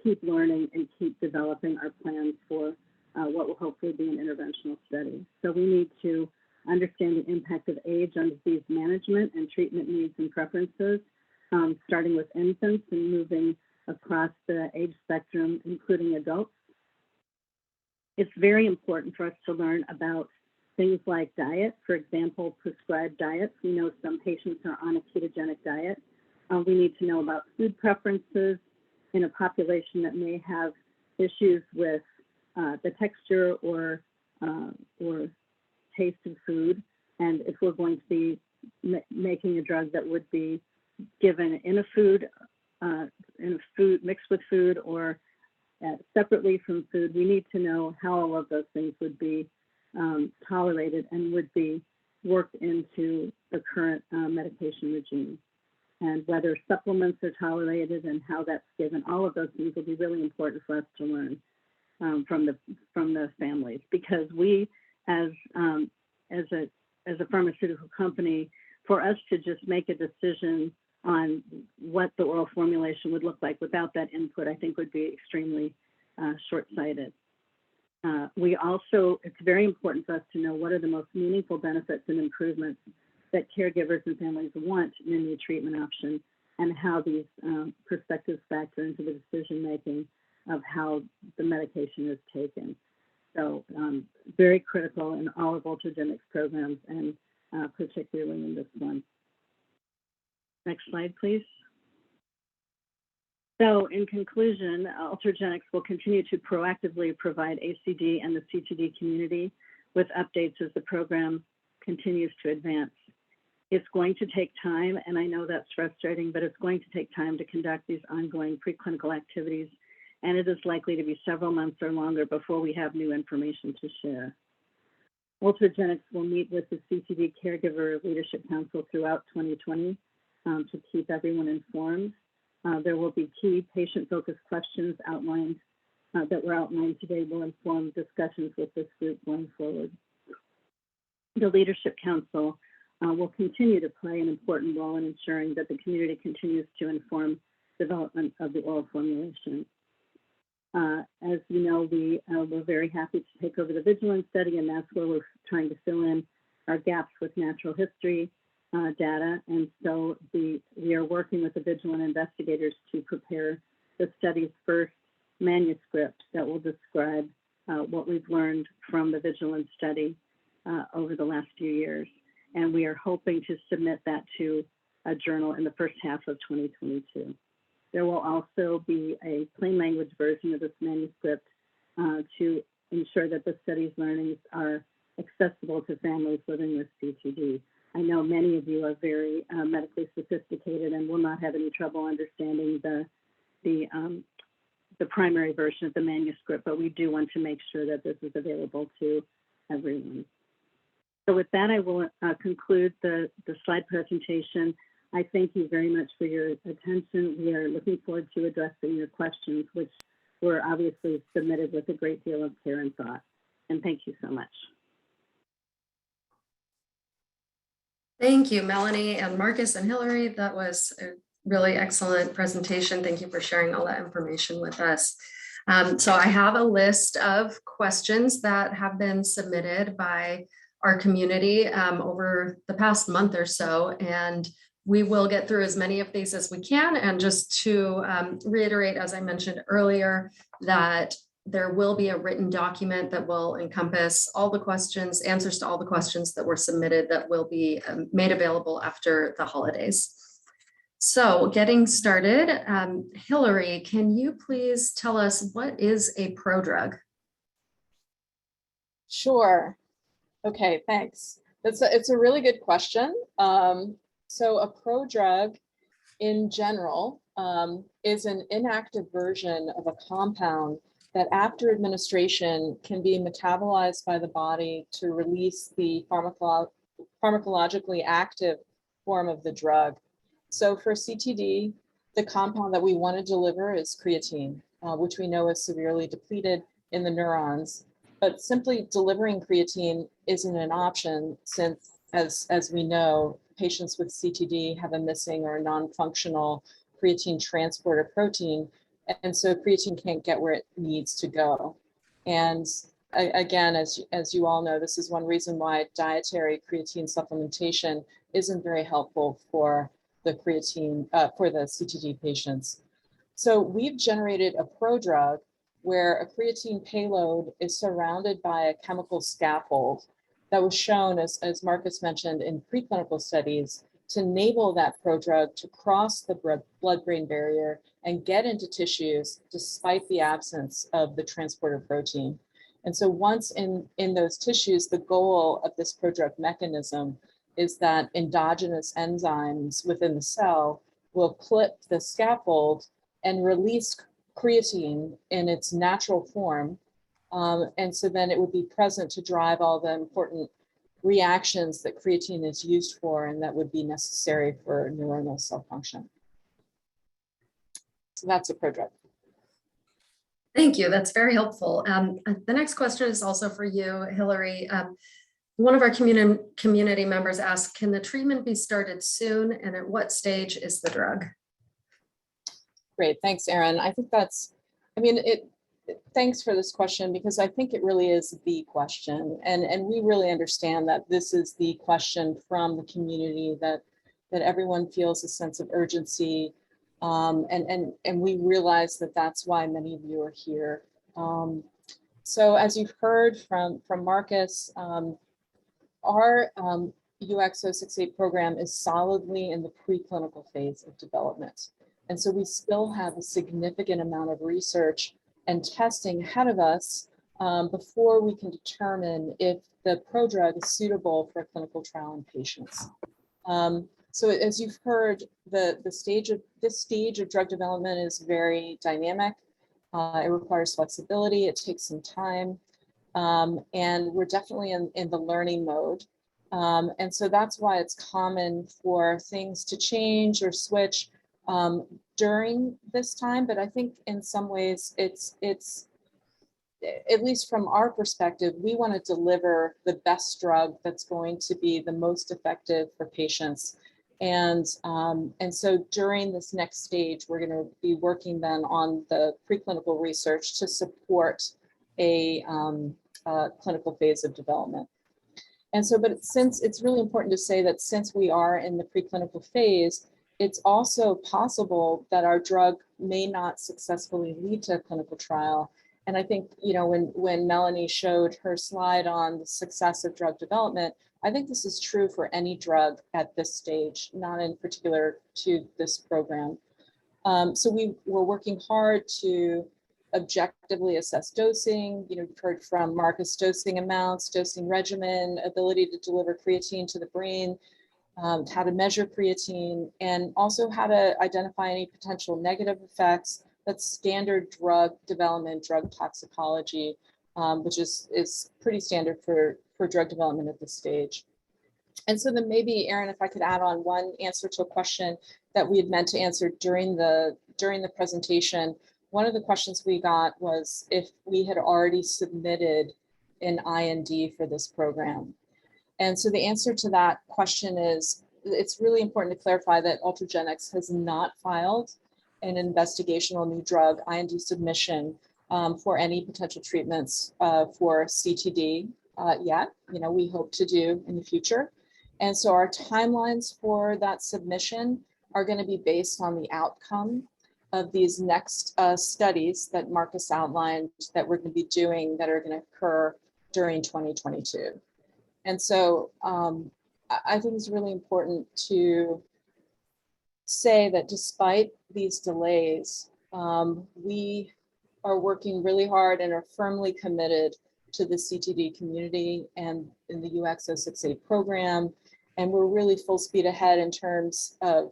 keep learning and keep developing our plans for what will hopefully be an interventional study. So we need to understand the impact of age on disease management and treatment needs and preferences, starting with infants and moving across the age spectrum, including adults. It's very important for us to learn about things like diet, for example, prescribed diets. We know some patients are on a ketogenic diet. We need to know about food preferences in a population that may have issues with the texture or taste of food. And if we're going to be making a drug that would be given in a food mixed with food or separately from food, we need to know how all of those things would be tolerated and would be worked into the current medication regime, and whether supplements are tolerated and how that's given. All of those things will be really important for us to learn from the families, because we, as a pharmaceutical company, for us to just make a decision on what the oral formulation would look like without that input, I think would be extremely short-sighted. It's very important for us to know what are the most meaningful benefits and improvements that caregivers and families want in a new treatment option, and how these perspectives factor into the decision-making of how the medication is taken. So very critical in all of Ultragenyx programs, and particularly in this one. Next slide, please. So in conclusion, Ultragenyx will continue to proactively provide ACD and the CTD community with updates as the program continues to advance. It's going to take time, and I know that's frustrating, but it's going to take time to conduct these ongoing preclinical activities, and it is likely to be several months or longer before we have new information to share. Ultragenyx will meet with the CTD Caregiver Leadership Council throughout 2020 to keep everyone informed. There will be key patient-focused questions outlined that were outlined today will inform discussions with this group going forward. The Leadership Council will continue to play an important role in ensuring that the community continues to inform development of the oral formulation. As you know, we're very happy to take over the Vigilance Study, and that's where we're trying to fill in our gaps with natural history data. And so we are working with the Vigilant investigators to prepare the study's first manuscript that will describe what we've learned from the Vigilance Study over the last few years. And we are hoping to submit that to a journal in the first half of 2022. There will also be a plain language version of this manuscript to ensure that the study's learnings are accessible to families living with CTD. I know many of you are very medically sophisticated and will not have any trouble understanding the primary version of the manuscript, but we do want to make sure that this is available to everyone. So with that, I will conclude the slide presentation. I thank you very much for your attention. We are looking forward to addressing your questions, which were obviously submitted with a great deal of care and thought. And thank you so much. Thank you, Melanie and Marcus and Hilary. That was a really excellent presentation. Thank you for sharing all that information with us. So I have a list of questions that have been submitted by our community over the past month or so, and we will get through as many of these as we can. And just to reiterate, as I mentioned earlier, that there will be a written document that will encompass all the questions, answers to all the questions that were submitted, that will be made available after the holidays. So getting started, Hilary, can you please tell us what is a prodrug? Sure. Okay, thanks. It's a really good question. So a prodrug in general is an inactive version of a compound that after administration can be metabolized by the body to release the pharmacologically active form of the drug. So for CTD, the compound that we want to deliver is creatine. which we know is severely depleted in the neurons. But simply delivering creatine isn't an option since, as we know, patients with CTD have a missing or non-functional creatine transporter protein. And so creatine can't get where it needs to go. And again, as you all know, this is one reason why dietary creatine supplementation isn't very helpful for the creatine, for the CTD patients. So we've generated a prodrug where a creatine payload is surrounded by a chemical scaffold that was shown, as Marcus mentioned, in preclinical studies to enable that prodrug to cross the blood-brain barrier and get into tissues despite the absence of the transporter protein. And so once in those tissues, the goal of this prodrug mechanism is that endogenous enzymes within the cell will clip the scaffold and release creatine in its natural form. And so then it would be present to drive all the important reactions that creatine is used for and that would be necessary for neuronal cell function. So that's a prodrug. Thank you. That's very helpful. The next question is also for you, Hilary. One of our community members asked, can the treatment be started soon and at what stage is the drug? Great, thanks, Erin. I think that's, thanks for this question because I think it really is the question. And we really understand that this is the question from the community, that everyone feels a sense of urgency. And we realize that that's why many of you are here. So as you've heard from Marcus, our UX068 program is solidly in the preclinical phase of development. And so we still have a significant amount of research and testing ahead of us before we can determine if the prodrug is suitable for a clinical trial in patients. So as you've heard, this stage of drug development is very dynamic. It requires flexibility. It takes some time. And we're definitely in the learning mode. And so that's why it's common for things to change or switch during this time. But I think in some ways it's at least from our perspective, we want to deliver the best drug that's going to be the most effective for patients. And so during this next stage, we're going to be working then on the preclinical research to support a clinical phase of development. And so, but since it's really important to say that since we are in the preclinical phase, it's also possible that our drug may not successfully lead to a clinical trial. And I think, when Melanie showed her slide on the success of drug development, I think this is true for any drug at this stage, not in particular to this program. So we're working hard to objectively assess dosing. You've heard from Marcus, dosing amounts, dosing regimen, ability to deliver creatine to the brain, how to measure creatine, and also how to identify any potential negative effects. That's standard drug development, drug toxicology, which is pretty standard for drug development at this stage. And so then maybe, Erin, if I could add on one answer to a question that we had meant to answer during the presentation. One of the questions we got was if we had already submitted an IND for this program. And so the answer to that question is, it's really important to clarify that Ultragenyx has not filed an investigational new drug IND submission for any potential treatments for CTD yet. We hope to do in the future. And so our timelines for that submission are going to be based on the outcome of these next studies that Marcus outlined that we're going to be doing that are going to occur during 2022. And so I think it's really important to say that despite these delays, we are working really hard and are firmly committed to the CTD community and in the UX068 program. And we're really full speed ahead in terms of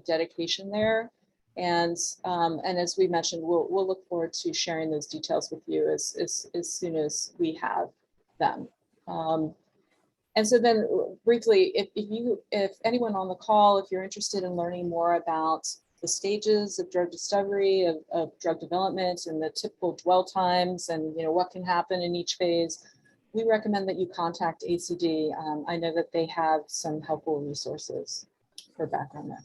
dedication there. And as we mentioned, we'll look forward to sharing those details with you as soon as we have them. And so then briefly, if anyone on the call, if you're interested in learning more about the stages of drug discovery, of drug development, and the typical dwell times, and what can happen in each phase, we recommend that you contact ACD. I know that they have some helpful resources for background there.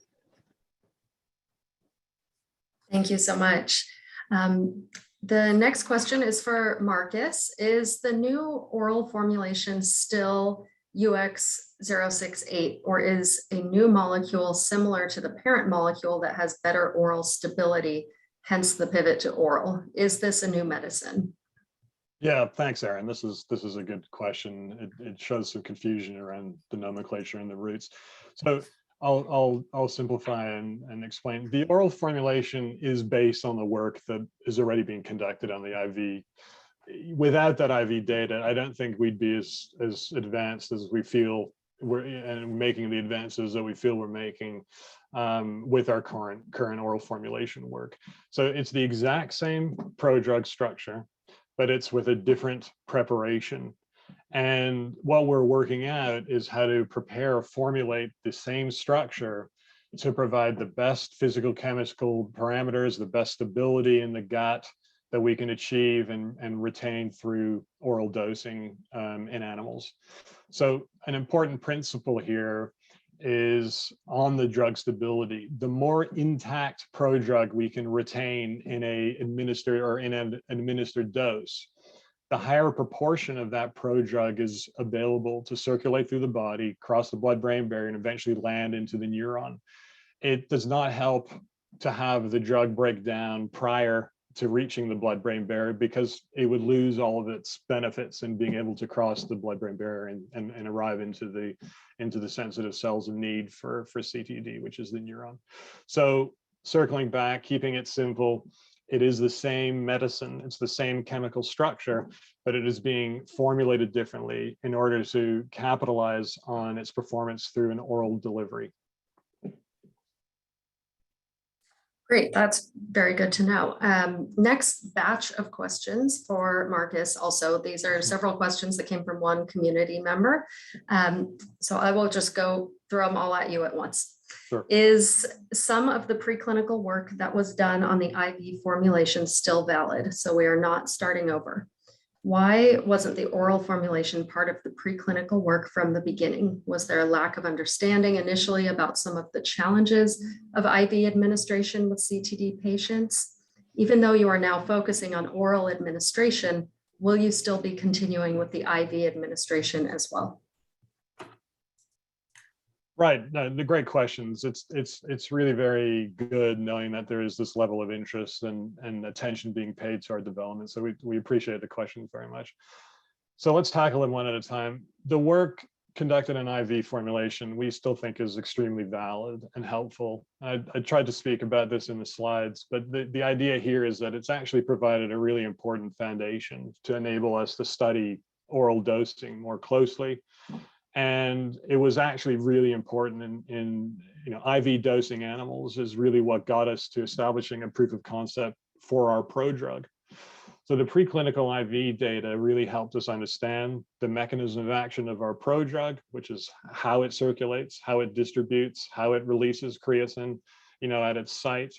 Thank you so much. The next question is for Marcus. Is the new oral formulation still UX068, or is a new molecule similar to the parent molecule that has better oral stability, hence the pivot to oral? Is this a new medicine? Yeah, thanks, Erin. This is a good question. It shows some confusion around the nomenclature and the roots. So I'll simplify and explain. The oral formulation is based on the work that is already being conducted on the IV. Without that IV data, I don't think we'd be as advanced as we feel and making the advances that we feel we're making with our current oral formulation work. So it's the exact same prodrug structure, but it's with a different preparation. And what we're working out is how to formulate the same structure to provide the best physical chemical parameters, the best stability in the gut that we can achieve and retain through oral dosing in animals. So an important principle here is on the drug stability. The more intact prodrug we can retain in an administered dose, the higher proportion of that prodrug is available to circulate through the body, cross the blood-brain barrier, and eventually land into the neuron. It does not help to have the drug break down prior to reaching the blood-brain barrier, because it would lose all of its benefits in being able to cross the blood-brain barrier and arrive into the sensitive cells of need for CTD, which is the neuron. So circling back, keeping it simple, it is the same medicine, it's the same chemical structure, but it is being formulated differently in order to capitalize on its performance through an oral delivery. Great, that's very good to know. Next batch of questions for Marcus. Also, these are several questions that came from one community member. So I will just go throw them all at you at once. Sure. Is some of the preclinical work that was done on the IV formulation still valid? So we are not starting over. Why wasn't the oral formulation part of the preclinical work from the beginning? Was there a lack of understanding initially about some of the challenges of IV administration with CTD patients? Even though you are now focusing on oral administration, will you still be continuing with the IV administration as well? Right, no, the great questions. It's really very good knowing that there is this level of interest and attention being paid to our development. So we appreciate the questions very much. So let's tackle them one at a time. The work conducted in IV formulation, we still think is extremely valid and helpful. I tried to speak about this in the slides, but the idea here is that it's actually provided a really important foundation to enable us to study oral dosing more closely. And it was actually really important in IV dosing animals is really what got us to establishing a proof of concept for our prodrug. So the preclinical IV data really helped us understand the mechanism of action of our prodrug, which is how it circulates, how it distributes, how it releases creatine, at its site.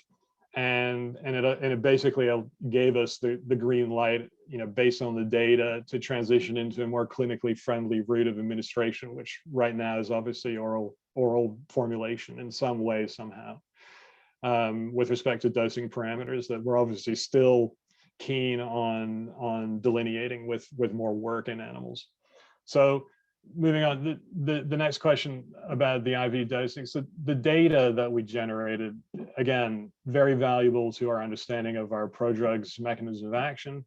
And it basically gave us the green light, based on the data, to transition into a more clinically friendly route of administration, which right now is obviously oral formulation in some way, somehow. With respect to dosing parameters that we're obviously still keen on delineating with more work in animals. So moving on, the next question about the IV dosing. So the data that we generated, again, very valuable to our understanding of our prodrug's mechanism of action.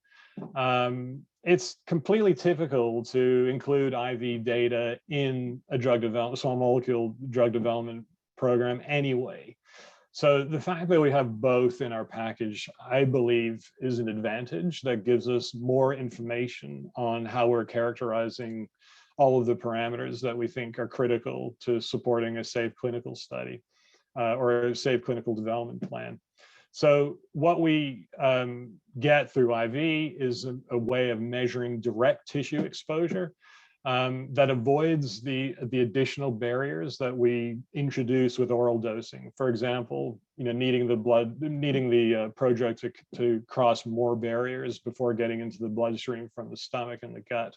It's completely typical to include IV data in a small molecule drug development program anyway. So the fact that we have both in our package, I believe, is an advantage that gives us more information on how we're characterizing all of the parameters that we think are critical to supporting a safe clinical study or a safe clinical development plan. So what we get through IV is a way of measuring direct tissue exposure. that avoids the additional barriers that we introduce with oral dosing. For example, needing the prodrug to cross more barriers before getting into the bloodstream from the stomach and the gut.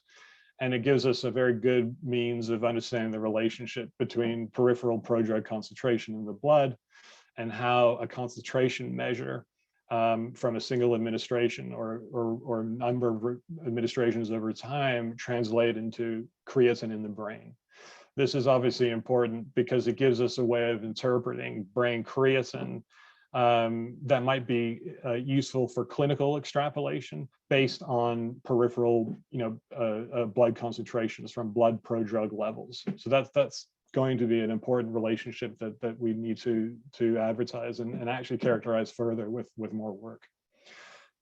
And it gives us a very good means of understanding the relationship between peripheral prodrug concentration in the blood and how a concentration measure from a single administration or number of administrations over time translate into creatine in the brain. This is obviously important because it gives us a way of interpreting brain creatine that might be useful for clinical extrapolation based on peripheral, blood concentrations from blood prodrug levels. So that's going to be an important relationship that we need to advertise and actually characterize further with more work.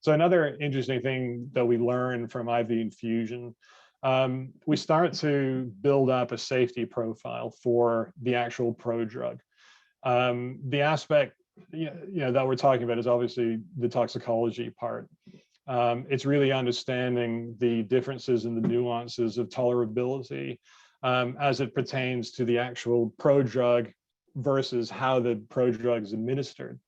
So another interesting thing that we learn from IV infusion, we start to build up a safety profile for the actual prodrug. The aspect that we're talking about is obviously the toxicology part. It's really understanding the differences and the nuances of tolerability as it pertains to the actual prodrug versus how the prodrug is administered.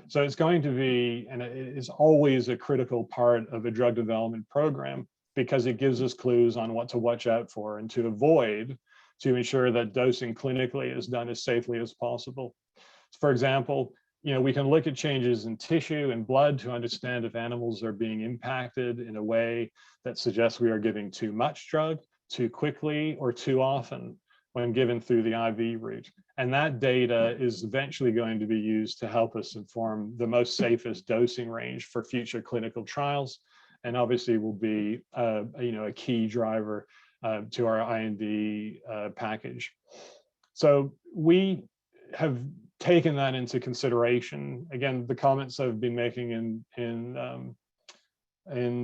So it's going to be, and it is always a critical part of a drug development program because it gives us clues on what to watch out for and to avoid to ensure that dosing clinically is done as safely as possible. For example, we can look at changes in tissue and blood to understand if animals are being impacted in a way that suggests we are giving too much drug, too quickly, or too often when given through the IV route. And that data is eventually going to be used to help us inform the most safest dosing range for future clinical trials, and obviously will be a key driver to our IND package. So we have taken that into consideration. Again, the comments I've been making in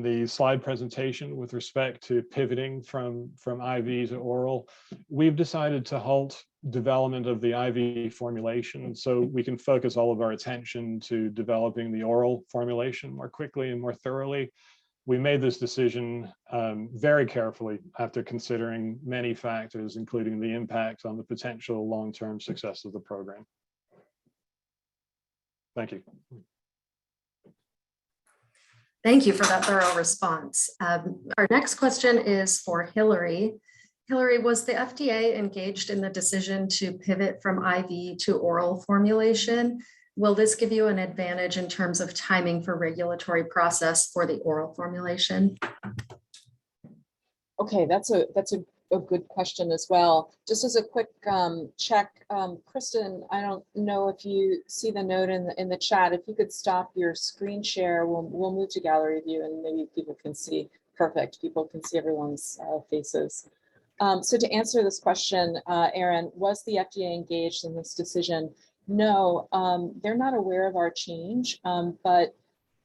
the slide presentation with respect to pivoting from IV to oral, we've decided to halt development of the IV formulation so we can focus all of our attention to developing the oral formulation more quickly and more thoroughly. We made this decision very carefully after considering many factors, including the impact on the potential long-term success of the program. Thank you. Thank you for that thorough response. Our next question is for Hilary. Hilary, was the FDA engaged in the decision to pivot from IV to oral formulation? Will this give you an advantage in terms of timing for regulatory process for the oral formulation? Okay, that's a good question as well. Just as a quick check, Kristen, I don't know if you see the note in the chat. If you could stop your screen share, we'll move to gallery view and maybe people can see. Perfect. People can see everyone's faces. So to answer this question, Aaron, was the FDA engaged in this decision? No, they're not aware of our change, but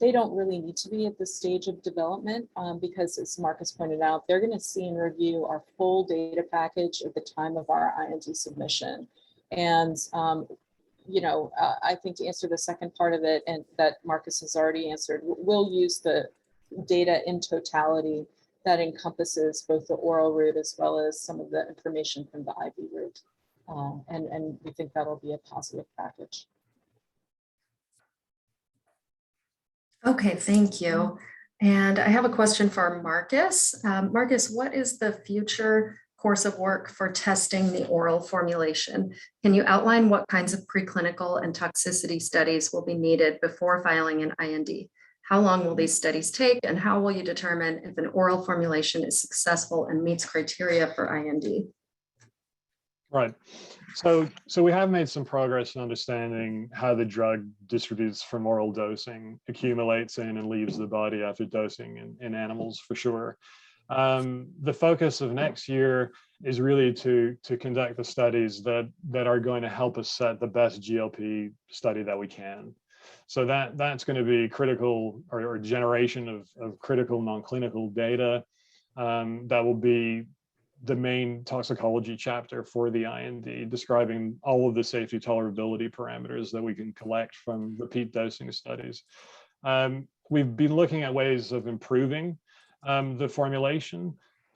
they don't really need to be at this stage of development because, as Marcus pointed out, they're going to see and review our full data package at the time of our IND submission. And, I think to answer the second part of it, and that Marcus has already answered, we'll use the data in totality that encompasses both the oral route as well as some of the information from the IV route. And we think that'll be a positive package. Okay, thank you. And I have a question for Marcus. Marcus, what is the future course of work for testing the oral formulation? Can you outline what kinds of preclinical and toxicity studies will be needed before filing an IND? How long will these studies take, and how will you determine if an oral formulation is successful and meets criteria for IND? Right. So we have made some progress in understanding how the drug distributes from oral dosing, accumulates in and leaves the body after dosing in animals for sure. The focus of next year is really to conduct the studies that are going to help us set the best GLP study that we can. So that's going to be critical or generation of critical non-clinical data that will be the main toxicology chapter for the IND, describing all of the safety tolerability parameters that we can collect from repeat dosing studies. We've been looking at ways of improving the formulation.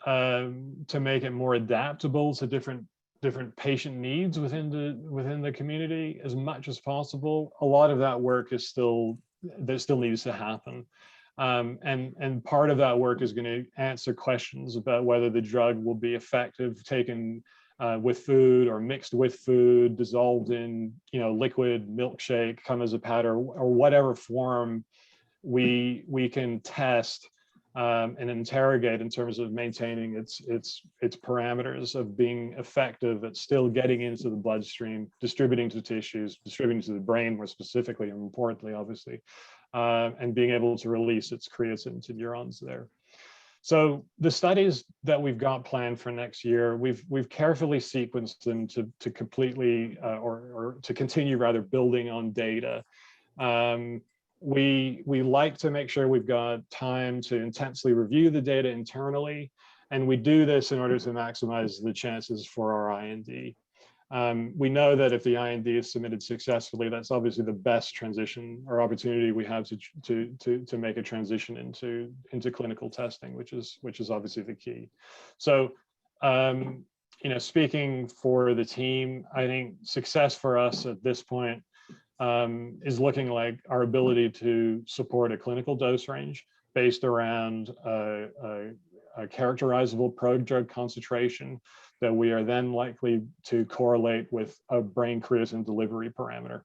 to make it more adaptable to different patient needs within the community as much as possible. A lot of that work is still needs to happen. And part of that work is going to answer questions about whether the drug will be effective taken with food or mixed with food, dissolved in liquid, milkshake, come as a powder, or whatever form we can test and interrogate in terms of maintaining its parameters of being effective at still getting into the bloodstream, distributing to tissues, distributing to the brain more specifically and importantly, obviously, and being able to release its creatine to neurons there. So the studies that we've got planned for next year, we've carefully sequenced them to completely or to continue rather building on data. We like to make sure we've got time to intensely review the data internally, and we do this in order to maximize the chances for our IND. We know that if the IND is submitted successfully, that's obviously the best transition or opportunity we have to make a transition into clinical testing, which is obviously the key. So, speaking for the team, I think success for us at this point is looking like our ability to support a clinical dose range based around a characterizable prodrug concentration that we are then likely to correlate with a brain creatine delivery parameter.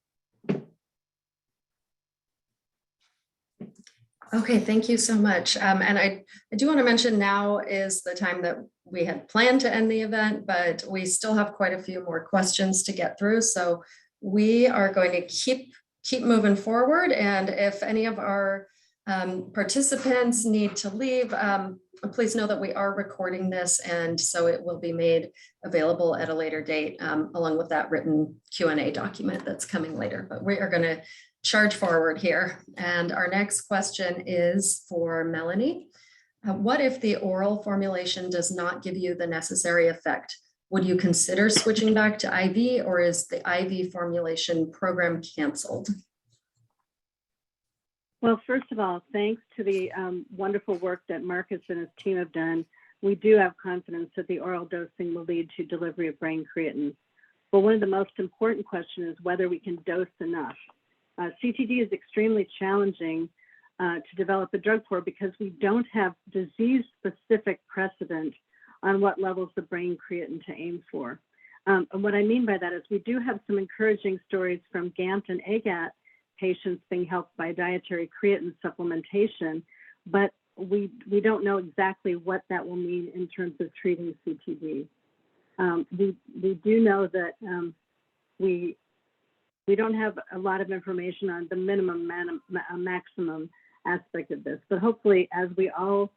Okay, thank you so much. And I do want to mention now is the time that we had planned to end the event, but we still have quite a few more questions to get through. So we are going to keep moving forward. And if any of our participants need to leave, please know that we are recording this, and so it will be made available at a later date along with that written Q&A document that's coming later. But we are going to charge forward here. And our next question is for Melanie. What if the oral formulation does not give you the necessary effect? Would you consider switching back to IV, or is the IV formulation program canceled? Well, first of all, thanks to the wonderful work that Marcus and his team have done, we do have confidence that the oral dosing will lead to delivery of brain creatine. But one of the most important questions is whether we can dose enough. CTD is extremely challenging to develop a drug for because we don't have disease-specific precedent on what levels of brain creatine to aim for. And what I mean by that is we do have some encouraging stories from GAMT and AGAT patients being helped by dietary creatine supplementation, but we don't know exactly what that will mean in terms of treating CTD. We do know that we don't have a lot of information on the minimum maximum aspect of this, but hopefully as we all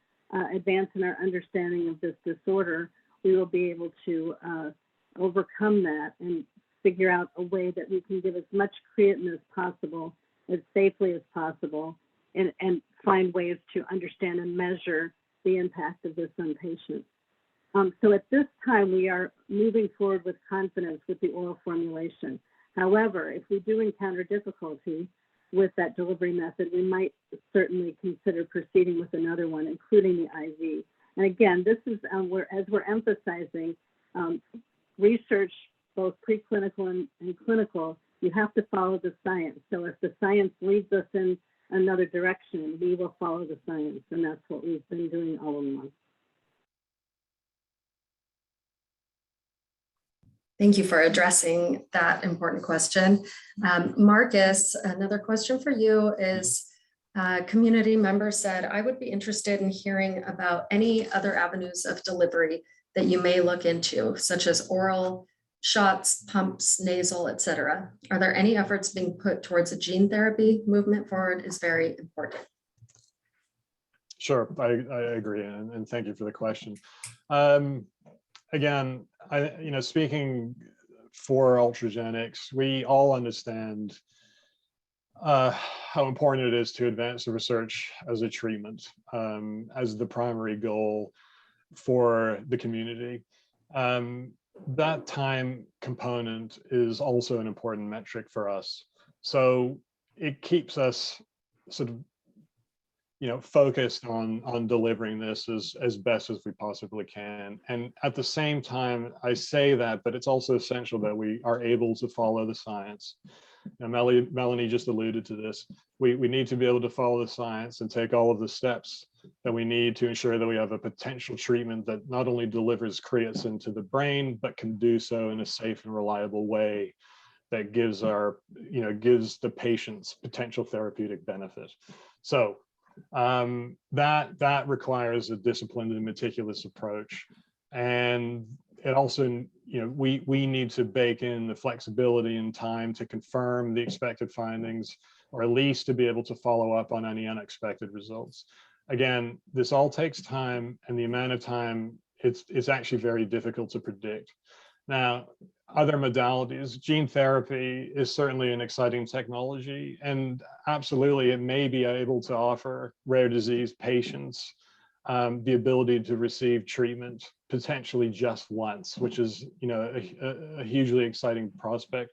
advance in our understanding of this disorder, we will be able to overcome that and figure out a way that we can give as much creatine as possible, as safely as possible, and find ways to understand and measure the impact of this on patients. So at this time, we are moving forward with confidence with the oral formulation. However, if we do encounter difficulty with that delivery method, we might certainly consider proceeding with another one, including the IV. And again, this is as we're emphasizing research, both preclinical and clinical, you have to follow the science. So if the science leads us in another direction, we will follow the science, and that's what we've been doing all along. Thank you for addressing that important question. Marcus, another question for you is, a community member said, I would be interested in hearing about any other avenues of delivery that you may look into, such as oral, shots, pumps, nasal, etc. Are there any efforts being put towards a gene therapy? Movement forward is very important. Sure, I agree, and thank you for the question. Again, speaking for Ultragenyx, we all understand how important it is to advance the research as a treatment, as the primary goal for the community. That time component is also an important metric for us. So it keeps us sort of focused on delivering this as best as we possibly can. And at the same time, I say that, but it's also essential that we are able to follow the science. Now, Melanie just alluded to this. We need to be able to follow the science and take all of the steps that we need to ensure that we have a potential treatment that not only delivers creatine to the brain, but can do so in a safe and reliable way that gives the patients potential therapeutic benefit. So that requires a disciplined and meticulous approach. And it also, we need to bake in the flexibility and time to confirm the expected findings, or at least to be able to follow up on any unexpected results. Again, this all takes time, and the amount of time, it's actually very difficult to predict. Now, other modalities, gene therapy is certainly an exciting technology, and absolutely it may be able to offer rare disease patients the ability to receive treatment potentially just once, which is a hugely exciting prospect.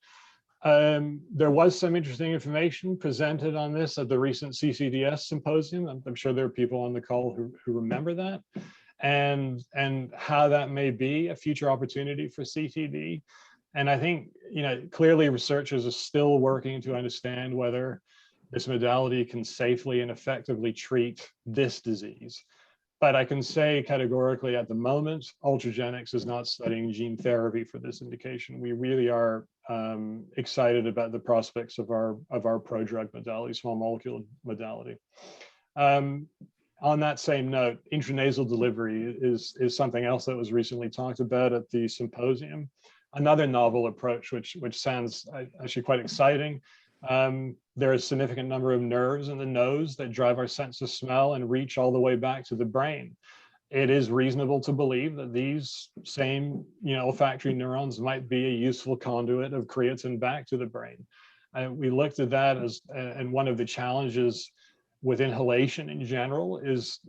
There was some interesting information presented on this at the recent CCDS symposium. I'm sure there are people on the call who remember that, and how that may be a future opportunity for CTD. And I think, clearly researchers are still working to understand whether this modality can safely and effectively treat this disease. But I can say categorically at the moment, Ultragenyx is not studying gene therapy for this indication. We really are excited about the prospects of our prodrug modality, small molecule modality. On that same note, intranasal delivery is something else that was recently talked about at the symposium. Another novel approach, which sounds actually quite exciting. There are a significant number of nerves in the nose that drive our sense of smell and reach all the way back to the brain. It is reasonable to believe that these same olfactory neurons might be a useful conduit of creatine back to the brain. We looked at that as, and one of the challenges with inhalation in general is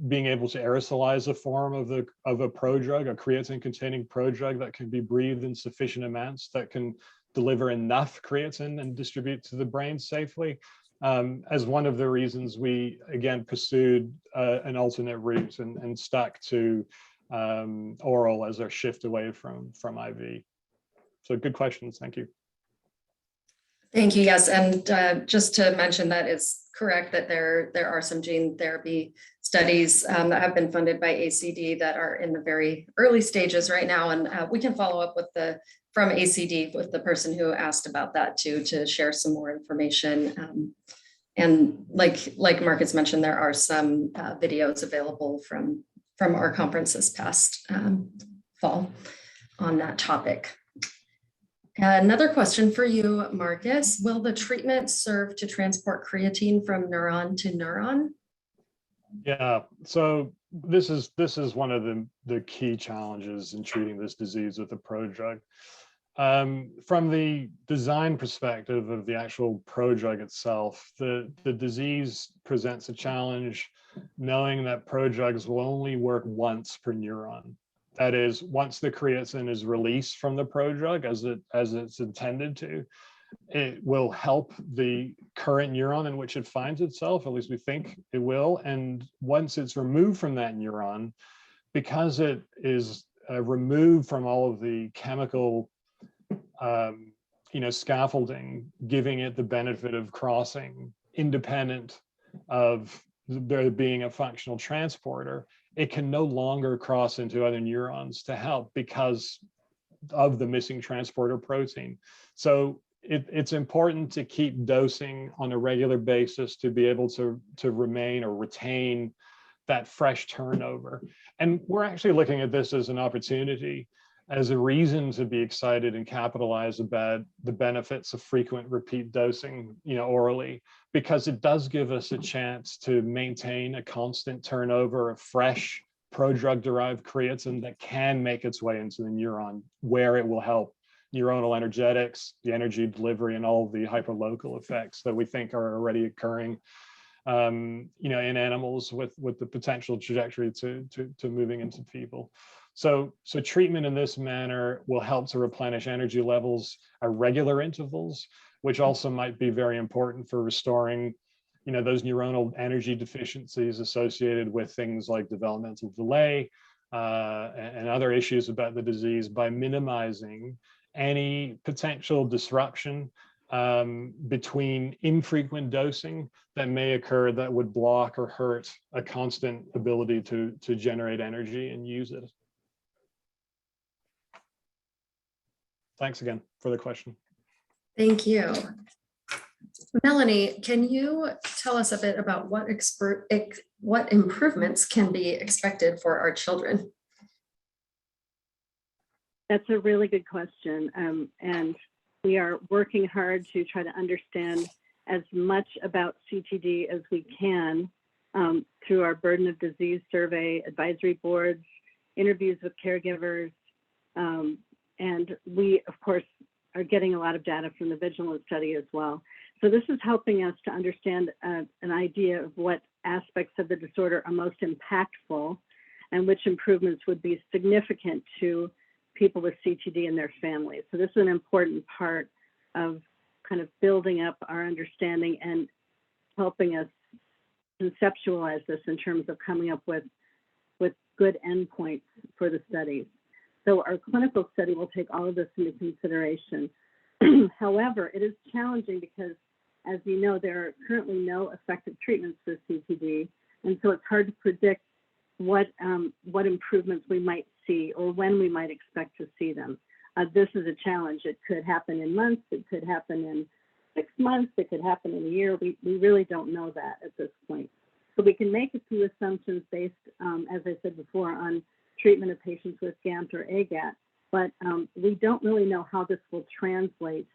being able to aerosolize a form of a prodrug, a creatine containing prodrug that can be breathed in sufficient amounts that can deliver enough creatine and distribute to the brain safely. As one of the reasons we again pursued an alternate route and stuck to oral as our shift away from IV. So good questions, thank you. Thank you. Yes, and just to mention, that is correct that there are some gene therapy studies that have been funded by ACD that are in the very early stages right now, and we can follow up with from ACD with the person who asked about that too, to share some more information. And like Marcus mentioned, there are some videos available from our conference this past fall on that topic. Another question for you, Marcus. Will the treatment serve to transport creatine from neuron to neuron? Yeah, so this is one of the key challenges in treating this disease with a prodrug. From the design perspective of the actual prodrug itself, the disease presents a challenge knowing that prodrugs will only work once per neuron. That is, once the creatine is released from the prodrug as it's intended to, it will help the current neuron in which it finds itself, at least we think it will. And once it's removed from that neuron, because it is removed from all of the chemical scaffolding, giving it the benefit of crossing independent of there being a functional transporter, it can no longer cross into other neurons to help because of the missing transporter protein. So it's important to keep dosing on a regular basis to be able to remain or retain that fresh turnover. And we're actually looking at this as an opportunity, as a reason to be excited and capitalize about the benefits of frequent repeat dosing, orally, because it does give us a chance to maintain a constant turnover of fresh prodrug-derived creatine that can make its way into the neuron, where it will help neuronal energetics, the energy delivery, and all the hyperlocal effects that we think are already occurring, in animals with the potential trajectory to moving into people. So treatment in this manner will help to replenish energy levels at regular intervals, which also might be very important for restoring, those neuronal energy deficiencies associated with things like developmental delay and other issues about the disease by minimizing any potential disruption between infrequent dosing that may occur that would block or hurt a constant ability to generate energy and use it. Thanks again for the question. Thank you. Melanie, can you tell us a bit about what improvements can be expected for our children? That's a really good question. And we are working hard to try to understand as much about CTD as we can through our burden of disease survey, advisory boards, interviews with caregivers. And we, of course, are getting a lot of data from the Vigilance Study as well. So this is helping us to understand an idea of what aspects of the disorder are most impactful and which improvements would be significant to people with CTD and their families. So this is an important part of kind of building up our understanding and helping us conceptualize this in terms of coming up with good endpoints for the studies. So our clinical study will take all of this into consideration. However, it is challenging because, as you know, there are currently no effective treatments for CTD, and so it's hard to predict what improvements we might see or when we might expect to see them. This is a challenge. It could happen in months, it could happen in 6 months, it could happen in a year. We really don't know that at this point. So we can make a few assumptions based, as I said before, on treatment of patients with GAMT or AGAT, but we don't really know how this will translate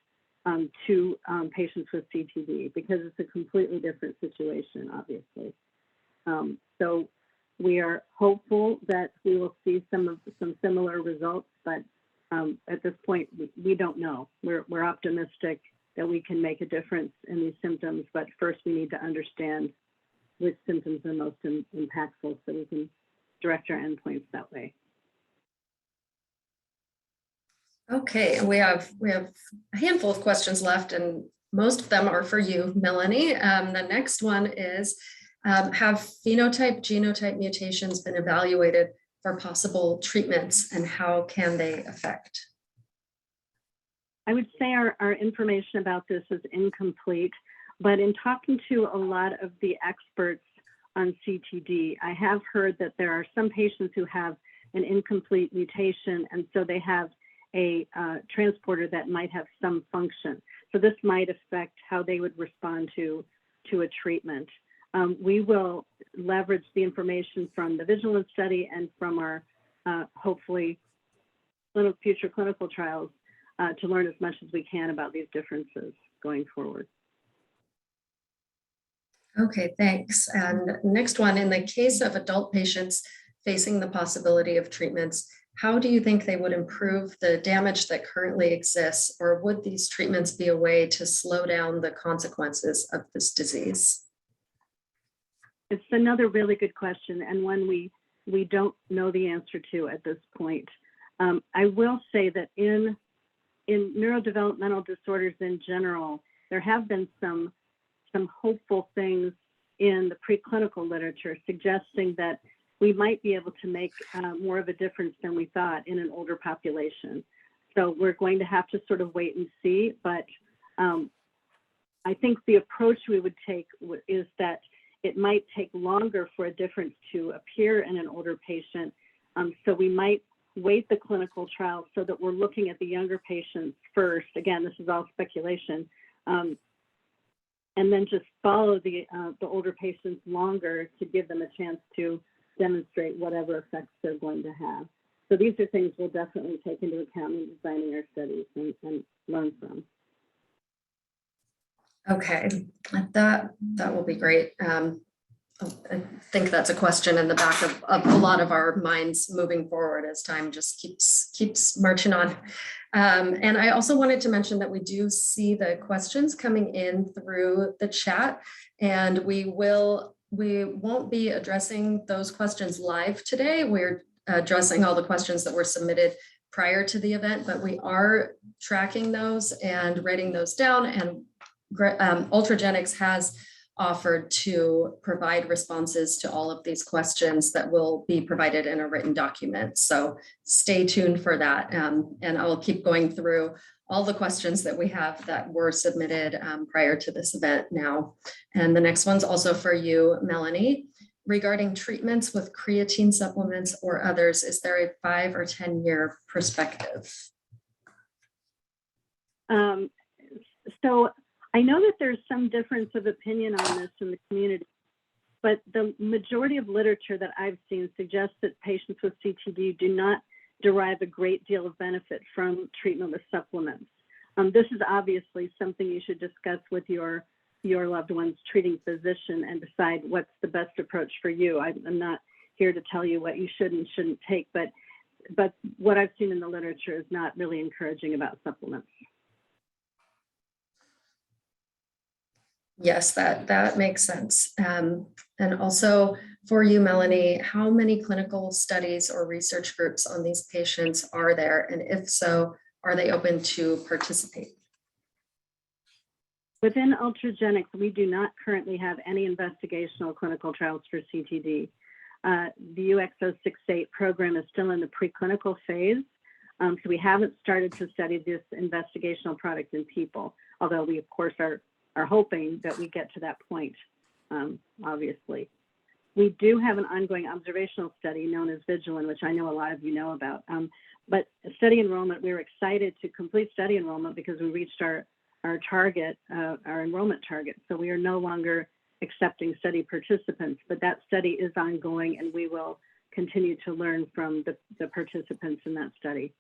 to patients with CTD because it's a completely different situation, obviously. So we are hopeful that we will see some similar results, but at this point, we don't know. We're optimistic that we can make a difference in these symptoms, but first we need to understand which symptoms are most impactful so we can direct our endpoints that way. Okay, we have a handful of questions left, and most of them are for you, Melanie. The next one is, have phenotype genotype mutations been evaluated for possible treatments, and how can they affect? I would say our information about this is incomplete, but in talking to a lot of the experts on CTD, I have heard that there are some patients who have an incomplete mutation, and so they have a transporter that might have some function. So this might affect how they would respond to a treatment. We will leverage the information from the Vigilance Study and from our hopefully future clinical trials to learn as much as we can about these differences going forward. Okay, thanks. And next one, in the case of adult patients facing the possibility of treatments, how do you think they would improve the damage that currently exists, or would these treatments be a way to slow down the consequences of this disease? It's another really good question, and one we don't know the answer to at this point. I will say that in neurodevelopmental disorders in general, there have been some hopeful things in the preclinical literature suggesting that we might be able to make more of a difference than we thought in an older population. So we're going to have to sort of wait and see, but I think the approach we would take is that it might take longer for a difference to appear in an older patient. So we might wait the clinical trial so that we're looking at the younger patients first. Again, this is all speculation. And then just follow the older patients longer to give them a chance to demonstrate whatever effects they're going to have. So these are things we'll definitely take into account in designing our studies and learn from. Okay, that will be great. I think that's a question in the back of a lot of our minds moving forward as time just keeps marching on. And I also wanted to mention that we do see the questions coming in through the chat, and we won't be addressing those questions live today. We're addressing all the questions that were submitted prior to the event, but we are tracking those and writing those down. And Ultragenyx has offered to provide responses to all of these questions that will be provided in a written document. So stay tuned for that. And I'll keep going through all the questions that we have that were submitted prior to this event now. And the next one's also for you, Melanie. Regarding treatments with creatine supplements or others, is there a 5 or 10-year perspective? So I know that there's some difference of opinion on this in the community, but the majority of literature that I've seen suggests that patients with CTD do not derive a great deal of benefit from treatment with supplements. This is obviously something you should discuss with your loved one's treating physician and decide what's the best approach for you. I'm not here to tell you what you should and shouldn't take, but what I've seen in the literature is not really encouraging about supplements. Yes, that makes sense. And also for you, Melanie, how many clinical studies or research groups on these patients are there? And if so, are they open to participate? Within Ultragenyx, we do not currently have any investigational clinical trials for CTD. The UX068 program is still in the preclinical phase, so we haven't started to study this investigational product in people, although we, of course, are hoping that we get to that point, obviously. We do have an ongoing observational study known as Vigilance, which I know a lot of you know about. But study enrollment, we were excited to complete study enrollment because we reached our target, our enrollment target. So we are no longer accepting study participants, but that study is ongoing and we will continue to learn from the participants in that study.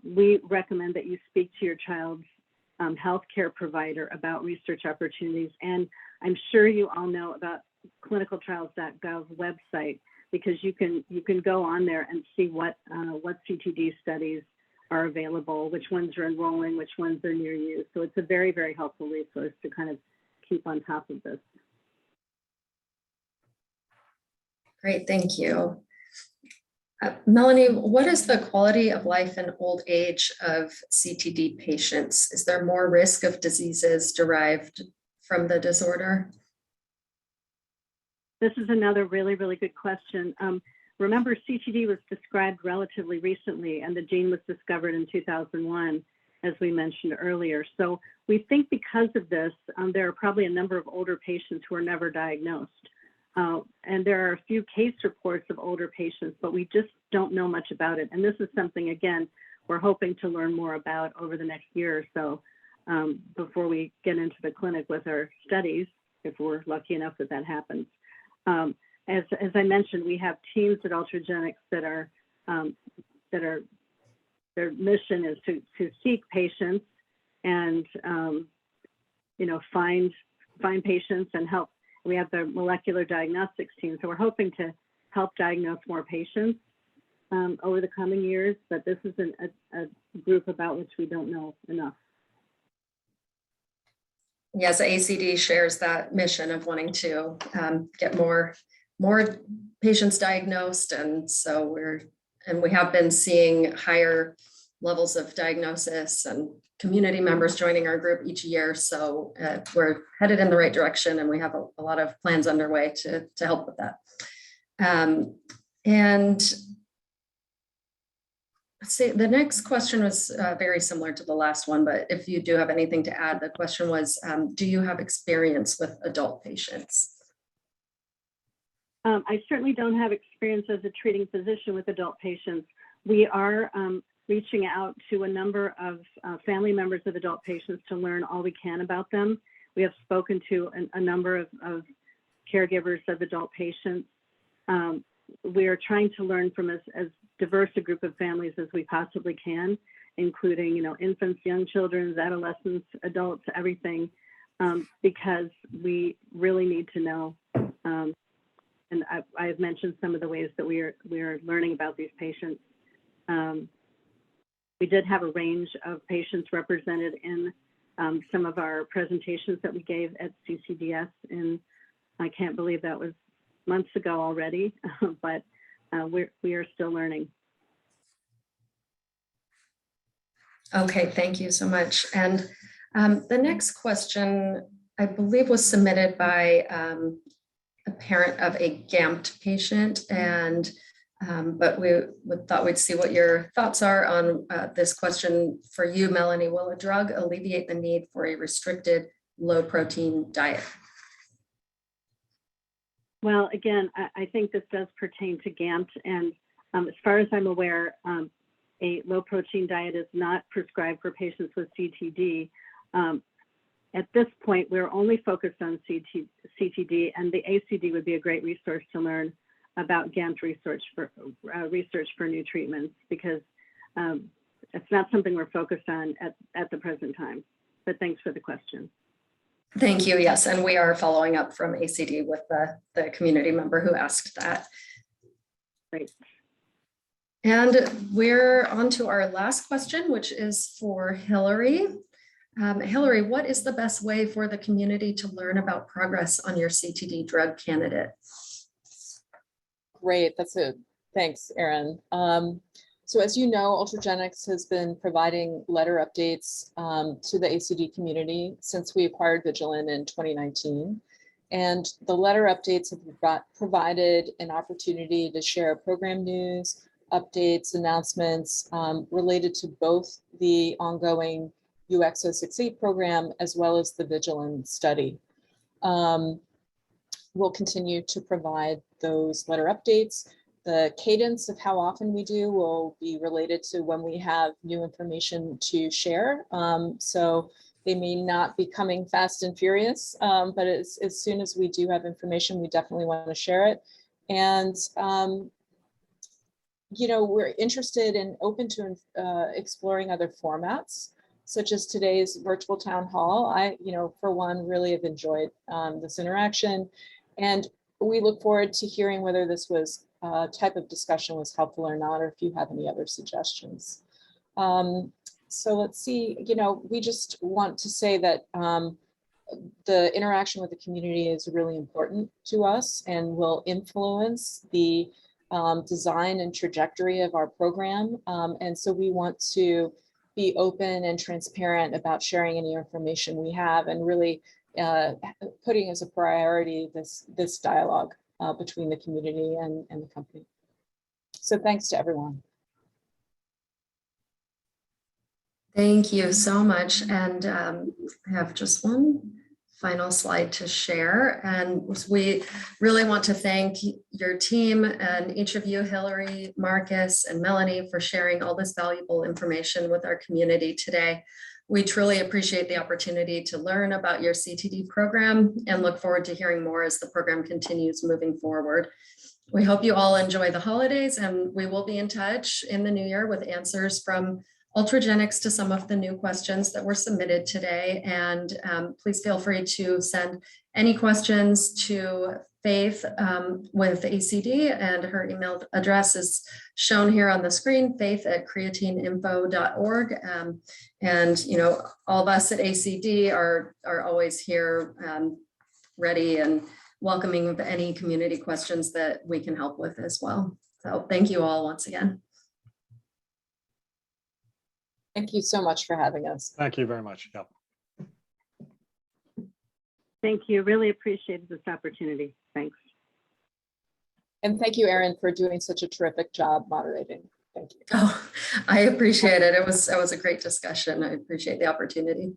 We recommend that you speak to your child's healthcare provider about research opportunities. And I'm sure you all know about clinicaltrials.gov website, because you can go on there and see what CTD studies are available, which ones are enrolling, which ones are near you. So it's a very, very helpful resource to kind of keep on top of this. Great, thank you. Melanie, what is the quality of life in old age of CTD patients? Is there more risk of diseases derived from the disorder? This is another really, really good question. Remember, CTD was described relatively recently, and the gene was discovered in 2001, as we mentioned earlier. So we think because of this, there are probably a number of older patients who are never diagnosed. And there are a few case reports of older patients, but we just don't know much about it. And this is something, again, we're hoping to learn more about over the next year or so before we get into the clinic with our studies, if we're lucky enough that happens. As I mentioned, we have teams at Ultragenyx that are their mission is to seek patients and find patients and help. We have the molecular diagnostics team, so we're hoping to help diagnose more patients over the coming years, but this is a group about which we don't know enough. Yes, ACD shares that mission of wanting to get more patients diagnosed, and so we have been seeing higher levels of diagnosis and community members joining our group each year. So we're headed in the right direction, and we have a lot of plans underway to help with that. And let's see, the next question was very similar to the last one, but if you do have anything to add, the question was, do you have experience with adult patients? I certainly don't have experience as a treating physician with adult patients. We are reaching out to a number of family members of adult patients to learn all we can about them. We have spoken to a number of caregivers of adult patients. We are trying to learn from as diverse a group of families as we possibly can, including infants, young children, adolescents, adults, everything, because we really need to know. And I've mentioned some of the ways that we are learning about these patients. We did have a range of patients represented in some of our presentations that we gave at CCDS, and I can't believe that was months ago already, but we are still learning. Okay, thank you so much. And the next question I believe was submitted by a parent of a GAMT patient, and but thought we'd see what your thoughts are on this question for you, Melanie. Will a drug alleviate the need for a restricted low protein diet? Well, again, I think this does pertain to GAMT, and as far as I'm aware, a low protein diet is not prescribed for patients with CTD. At this point, we're only focused on CTD, and the ACD would be a great resource to learn about GAMT research for new treatments, because it's not something we're focused on at the present time. But thanks for the question. Thank you. Yes, and we are following up from ACD with the community member who asked that. Great. And we're on to our last question, which is for Hilary. Hilary, what is the best way for the community to learn about progress on your CTD drug candidate? Great, that's it. Thanks, Erin. So as you know, Ultragenyx has been providing letter updates to the ACD community since we acquired Vigilance in 2019. And the letter updates have provided an opportunity to share program news, updates, announcements related to both the ongoing UX068 program as well as the Vigilance Study. We'll continue to provide those letter updates. The cadence of how often we do will be related to when we have new information to share. So they may not be coming fast and furious, but as soon as we do have information, we definitely want to share it. And you know, we're interested and open to exploring other formats, such as today's virtual town hall. I, for one, really have enjoyed this interaction, and we look forward to hearing whether this was type of discussion was helpful or not, or if you have any other suggestions. So let's see, we just want to say that the interaction with the community is really important to us and will influence the design and trajectory of our program. And so we want to be open and transparent about sharing any information we have, and really putting as a priority this dialogue between the community and the company. So thanks to everyone. Thank you so much. And I have just one final slide to share. And we really want to thank your team and each of you, Hilary, Marcus, and Melanie, for sharing all this valuable information with our community today. We truly appreciate the opportunity to learn about your CTD program and look forward to hearing more as the program continues moving forward. We hope you all enjoy the holidays, and we will be in touch in the new year with answers from Ultragenyx to some of the new questions that were submitted today. And please feel free to send any questions to Faith with ACD, and her email address is shown here on the screen, faith@creatineinfo.org. And all of us at ACD are always here ready and welcoming of any community questions that we can help with as well. So thank you all once again. Thank you so much for having us. Thank you very much. Yep. Thank you. Really appreciated this opportunity. Thanks. And thank you, Erin, for doing such a terrific job moderating. Thank you. Oh, I appreciate it. It was a great discussion. I appreciate the opportunity.